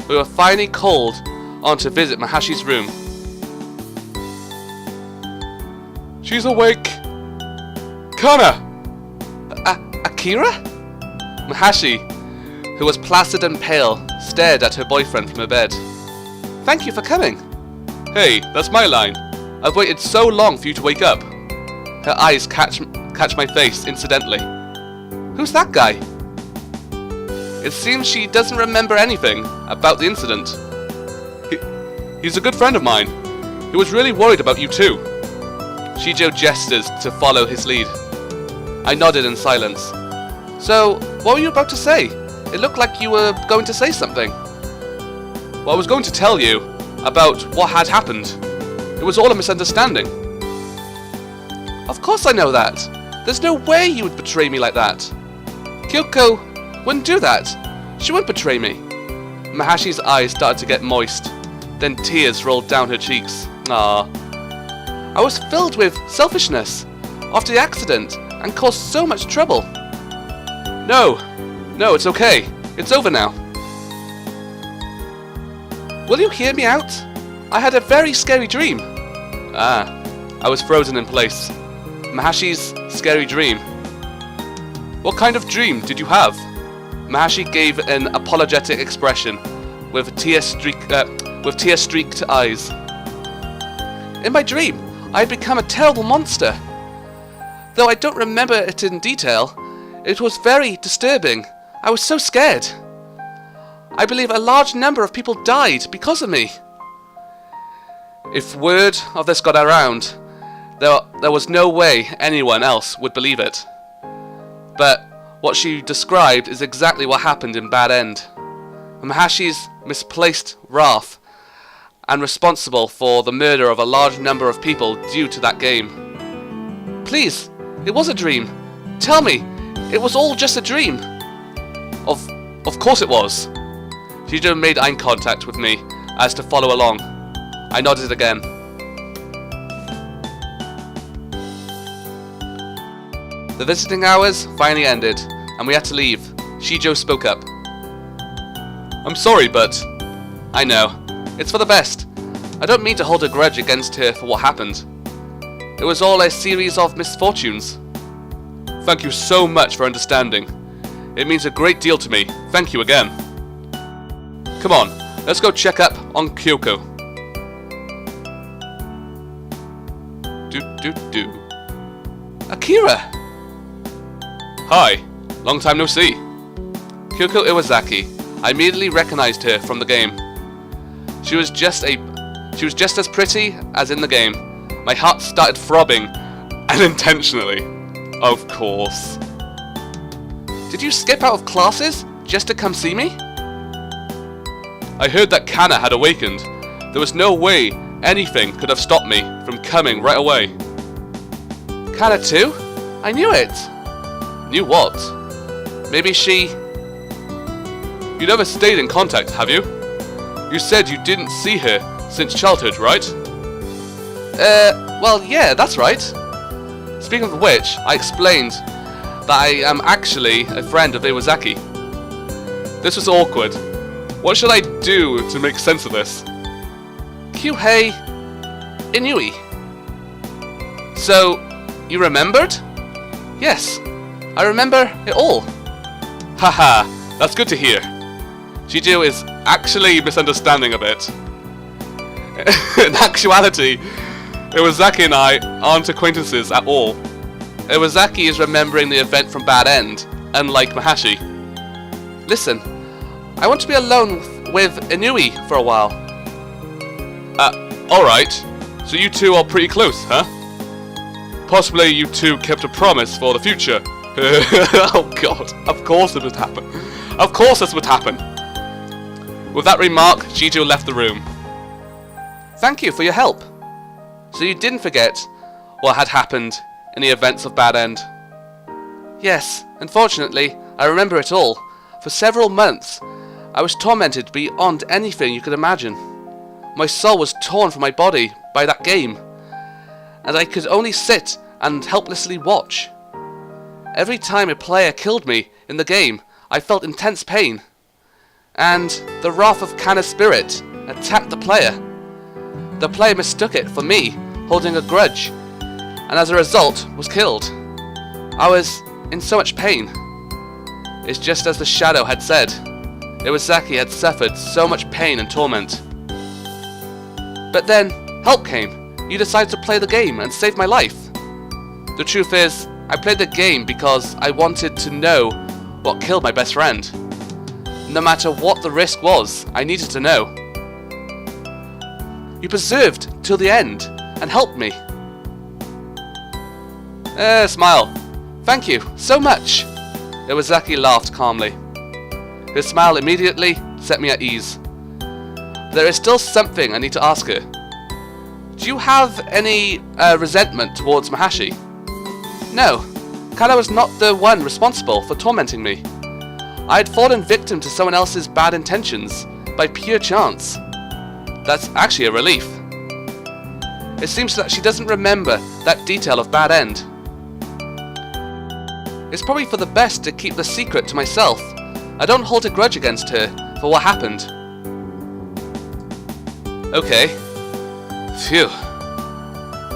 We were finally called on to visit Mahashi's room. She's awake. Kana! Akira? Mahashi, who was placid and pale, stared at her boyfriend from her bed. Thank you for coming. Hey, that's my line. I've waited so long for you to wake up. Her eyes catch my face incidentally. Who's that guy? It seems she doesn't remember anything about the incident. He's a good friend of mine. He was really worried about you too. Shijo gestures to follow his lead. I nodded in silence. So, what were you about to say? It looked like you were going to say something. Well, I was going to tell you about what had happened. It was all a misunderstanding. Of course I know that. There's no way you would betray me like that. Kyoko wouldn't do that. She wouldn't betray me. Mahashi's eyes started to get moist. Then tears rolled down her cheeks. Ah. I was filled with selfishness after the accident and caused so much trouble. No, it's okay. It's over now. Will you hear me out? I had a very scary dream. Ah, I was frozen in place. Mahashi's scary dream. What kind of dream did you have? Mahashi gave an apologetic expression with tear-streaked eyes. In my dream, I had become a terrible monster. Though I don't remember it in detail, it was very disturbing. I was so scared. I believe a large number of people died because of me. If word of this got around, there was no way anyone else would believe it. But what she described is exactly what happened in Bad End. Mahashi's misplaced wrath and responsible for the murder of a large number of people due to that game. Please, it was a dream. Tell me, it was all just a dream. Of course it was. Shijo made eye contact with me as to follow along. I nodded again. The visiting hours finally ended, and we had to leave. Shijo spoke up. I'm sorry, but... I know. It's for the best. I don't mean to hold a grudge against her for what happened. It was all a series of misfortunes. Thank you so much for understanding. It means a great deal to me. Thank you again. Come on, let's go check up on Kouko. Akira! Hi, long time no see. Kouko Iwazaki. I immediately recognized her from the game. She was just as pretty as in the game. My heart started throbbing, unintentionally. Of course. Did you skip out of classes just to come see me? I heard that Kana had awakened. There was no way anything could have stopped me from coming right away. Kana too? I knew it. Knew what? Maybe she... You never stayed in contact, have you? You said you didn't see her since childhood, right? Well, yeah, that's right. Speaking of which, I explained that I am actually a friend of Iwazaki. This was awkward. What should I do to make sense of this? Kyuhei Inui. So, you remembered? Yes, I remember it all. Haha, that's good to hear. Shijo is actually misunderstanding a bit. In actuality, Iwazaki and I aren't acquaintances at all. Iwazaki is remembering the event from Bad End, unlike Mahashi. Listen, I want to be alone with Inui for a while. Alright. So you two are pretty close, huh? Possibly you two kept a promise for the future. Oh god, of course it would happen. Of course this would happen. With that remark, Shijo left the room. Thank you for your help. So you didn't forget what had happened in the events of Bad End? Yes, unfortunately, I remember it all. For several months, I was tormented beyond anything you could imagine. My soul was torn from my body by that game, and I could only sit and helplessly watch. Every time a player killed me in the game, I felt intense pain, and the wrath of Kana's spirit attacked the player. The player mistook it for me holding a grudge, and as a result was killed. I was in so much pain. It's just as the Shadow had said. Iwazaki had suffered so much pain and torment. But then, help came. You decided to play the game and save my life. The truth is, I played the game because I wanted to know what killed my best friend. No matter what the risk was, I needed to know. You persevered till the end and helped me. Smile. Thank you so much. Iwazaki laughed calmly. Her smile immediately set me at ease. There is still something I need to ask her. Do you have any resentment towards Mahashi? No, Kana was not the one responsible for tormenting me. I had fallen victim to someone else's bad intentions by pure chance. That's actually a relief. It seems that she doesn't remember that detail of Bad End. It's probably for the best to keep the secret to myself, I don't hold a grudge against her for what happened. Okay. Phew.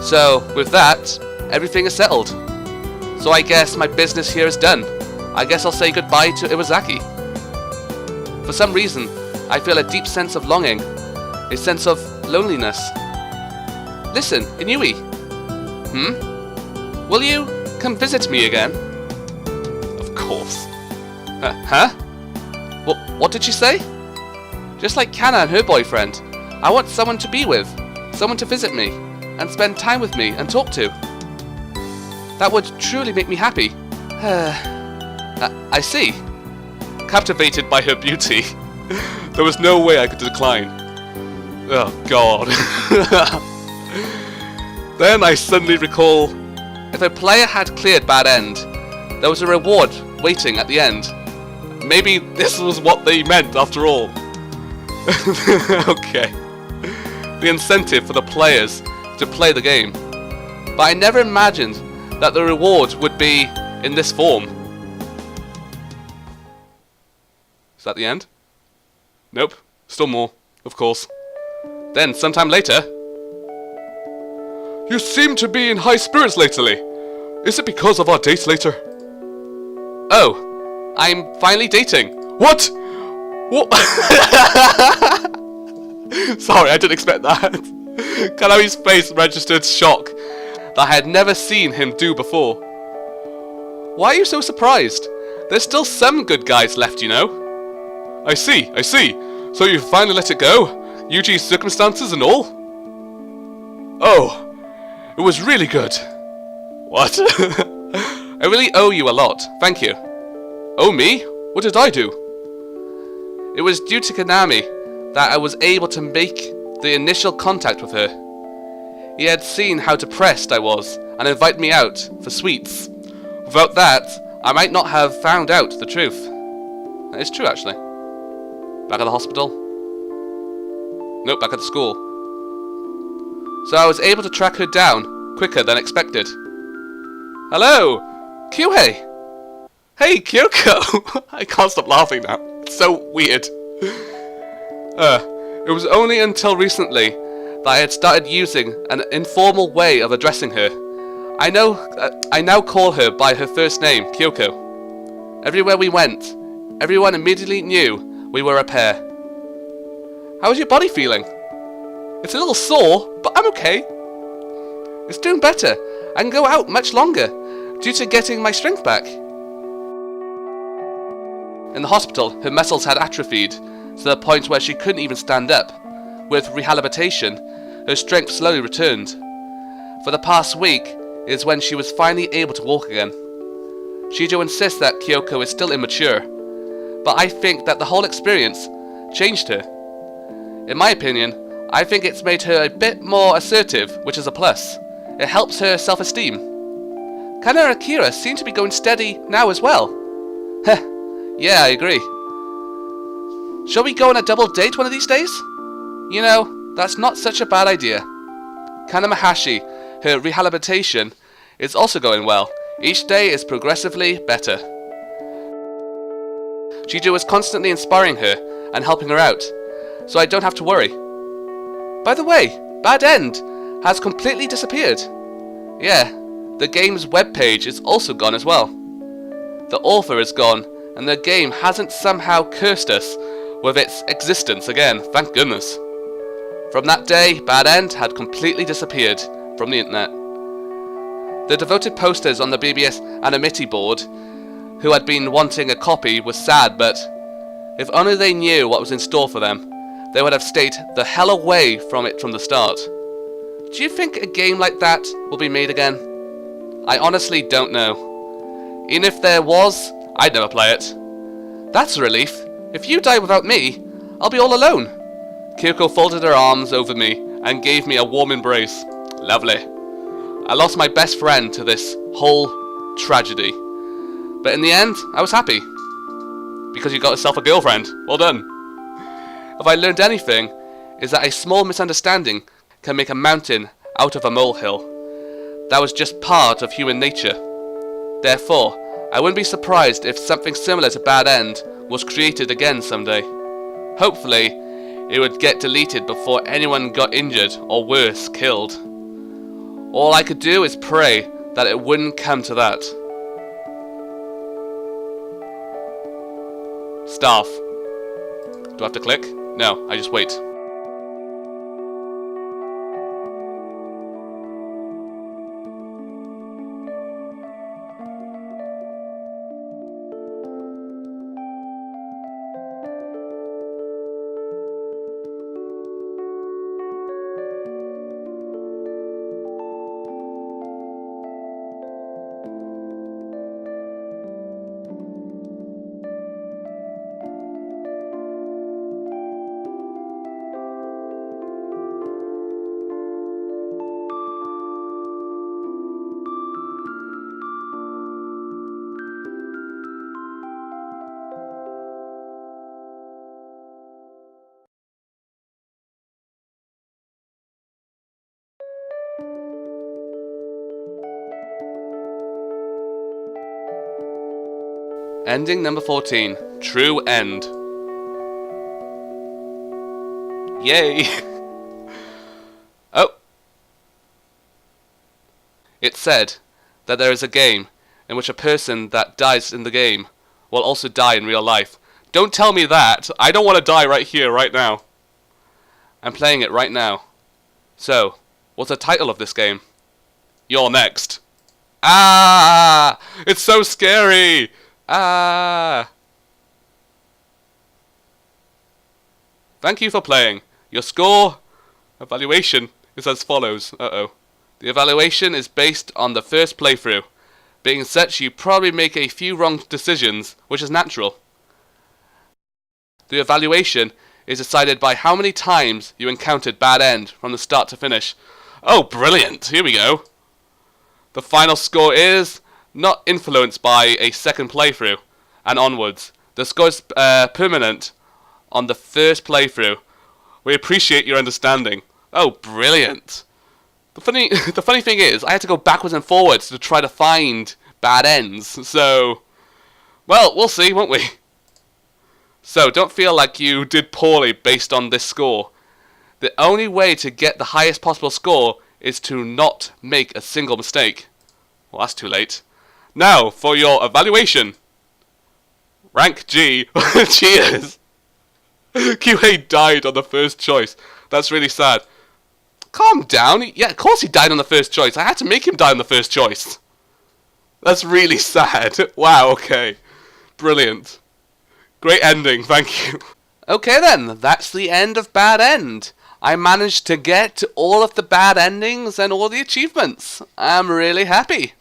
So, with that, everything is settled. So I guess my business here is done. I guess I'll say goodbye to Iwazaki. For some reason, I feel a deep sense of longing, a sense of loneliness. Listen, Inui. Will you come visit me again? Of course. Huh? What did she say? Just like Kana and her boyfriend, I want someone to be with, someone to visit me, and spend time with me and talk to. That would truly make me happy. I see. Captivated by her beauty, there was no way I could decline. Oh God. Then I suddenly recall, if a player had cleared Bad End, there was a reward waiting at the end. Maybe this was what they meant after all. Okay. The incentive for the players to play the game. But I never imagined that the reward would be in this form. Is that the end? Nope. Still more, of course. Then, sometime later... You seem to be in high spirits lately. Is it because of our date later? Oh, I'm finally dating. What? What? Sorry, I didn't expect that. Kanawi's face registered shock that I had never seen him do before. Why are you so surprised? There's still some good guys left, you know. I see. So you finally let it go? Yuji's circumstances and all? Oh, it was really good. What? I really owe you a lot, thank you. Owe me? What did I do? It was due to Kanami that I was able to make the initial contact with her. He had seen how depressed I was and invited me out for sweets. Without that, I might not have found out the truth. It's true, actually. Back at the hospital? Nope, back at the school. So I was able to track her down quicker than expected. Hello! Kyuhei! Hey, Kyoko! I can't stop laughing now. It's so weird. It was only until recently that I had started using an informal way of addressing her. I now call her by her first name, Kyoko. Everywhere we went, everyone immediately knew we were a pair. How is your body feeling? It's a little sore, but I'm okay. It's doing better. I can go out much longer, due to getting my strength back. In the hospital, her muscles had atrophied, to the point where she couldn't even stand up. With rehabilitation, her strength slowly returned. For the past week is when she was finally able to walk again. Shijo insists that Kyoko is still immature, but I think that the whole experience changed her. In my opinion, I think it's made her a bit more assertive, which is a plus. It helps her self-esteem. Kana and Akira seem to be going steady now as well. Heh, yeah, I agree. Shall we go on a double date one of these days? You know, that's not such a bad idea. Kana Mahashi, her rehabilitation, is also going well. Each day is progressively better. Shijo is constantly inspiring her and helping her out, so I don't have to worry. By the way, Bad End has completely disappeared. Yeah, the game's webpage is also gone as well. The author is gone, and the game hasn't somehow cursed us with its existence again, thank goodness. From that day, Bad End had completely disappeared from the internet. The devoted posters on the BBS Anonymity board, who had been wanting a copy, was sad, but if only they knew what was in store for them, they would have stayed the hell away from it from the start. Do you think a game like that will be made again? I honestly don't know. Even if there was, I'd never play it. That's a relief. If you die without me, I'll be all alone. Kyoko folded her arms over me and gave me a warm embrace. Lovely. I lost my best friend to this whole tragedy. But in the end, I was happy. Because you got yourself a girlfriend. Well done. If I learned anything, is that a small misunderstanding can make a mountain out of a molehill. That was just part of human nature. Therefore, I wouldn't be surprised if something similar to Bad End was created again someday. Hopefully, it would get deleted before anyone got injured or worse, killed. All I could do is pray that it wouldn't come to that. Staff. Do I have to click? No, I just wait. Ending number 14. True End. Yay! Oh! It said that there is a game in which a person that dies in the game will also die in real life. Don't tell me that! I don't want to die right here, right now. I'm playing it right now. So, what's the title of this game? You're next. Ah! It's so scary! Ah! Thank you for playing. Your score evaluation is as follows. The evaluation is based on the first playthrough. Being such, you probably make a few wrong decisions, which is natural. The evaluation is decided by how many times you encountered Bad End from the start to finish. Oh, brilliant! Here we go. The final score is not influenced by a second playthrough and onwards. The score is permanent on the first playthrough. We appreciate your understanding. Oh, brilliant. The funny thing is, I had to go backwards and forwards to try to find bad ends. So, well, we'll see, won't we? So, don't feel like you did poorly based on this score. The only way to get the highest possible score is to not make a single mistake. Well, that's too late. Now, for your evaluation. Rank G. Cheers. QA died on the first choice. That's really sad. Calm down. Yeah, of course he died on the first choice. I had to make him die on the first choice. That's really sad. Wow, okay. Brilliant. Great ending, thank you. Okay then, that's the end of Bad End. I managed to get all of the bad endings and all the achievements. I'm really happy.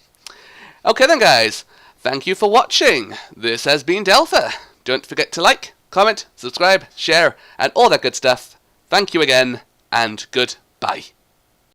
Okay then guys, thank you for watching. This has been Delpha. Don't forget to like, comment, subscribe, share, and all that good stuff. Thank you again, and goodbye.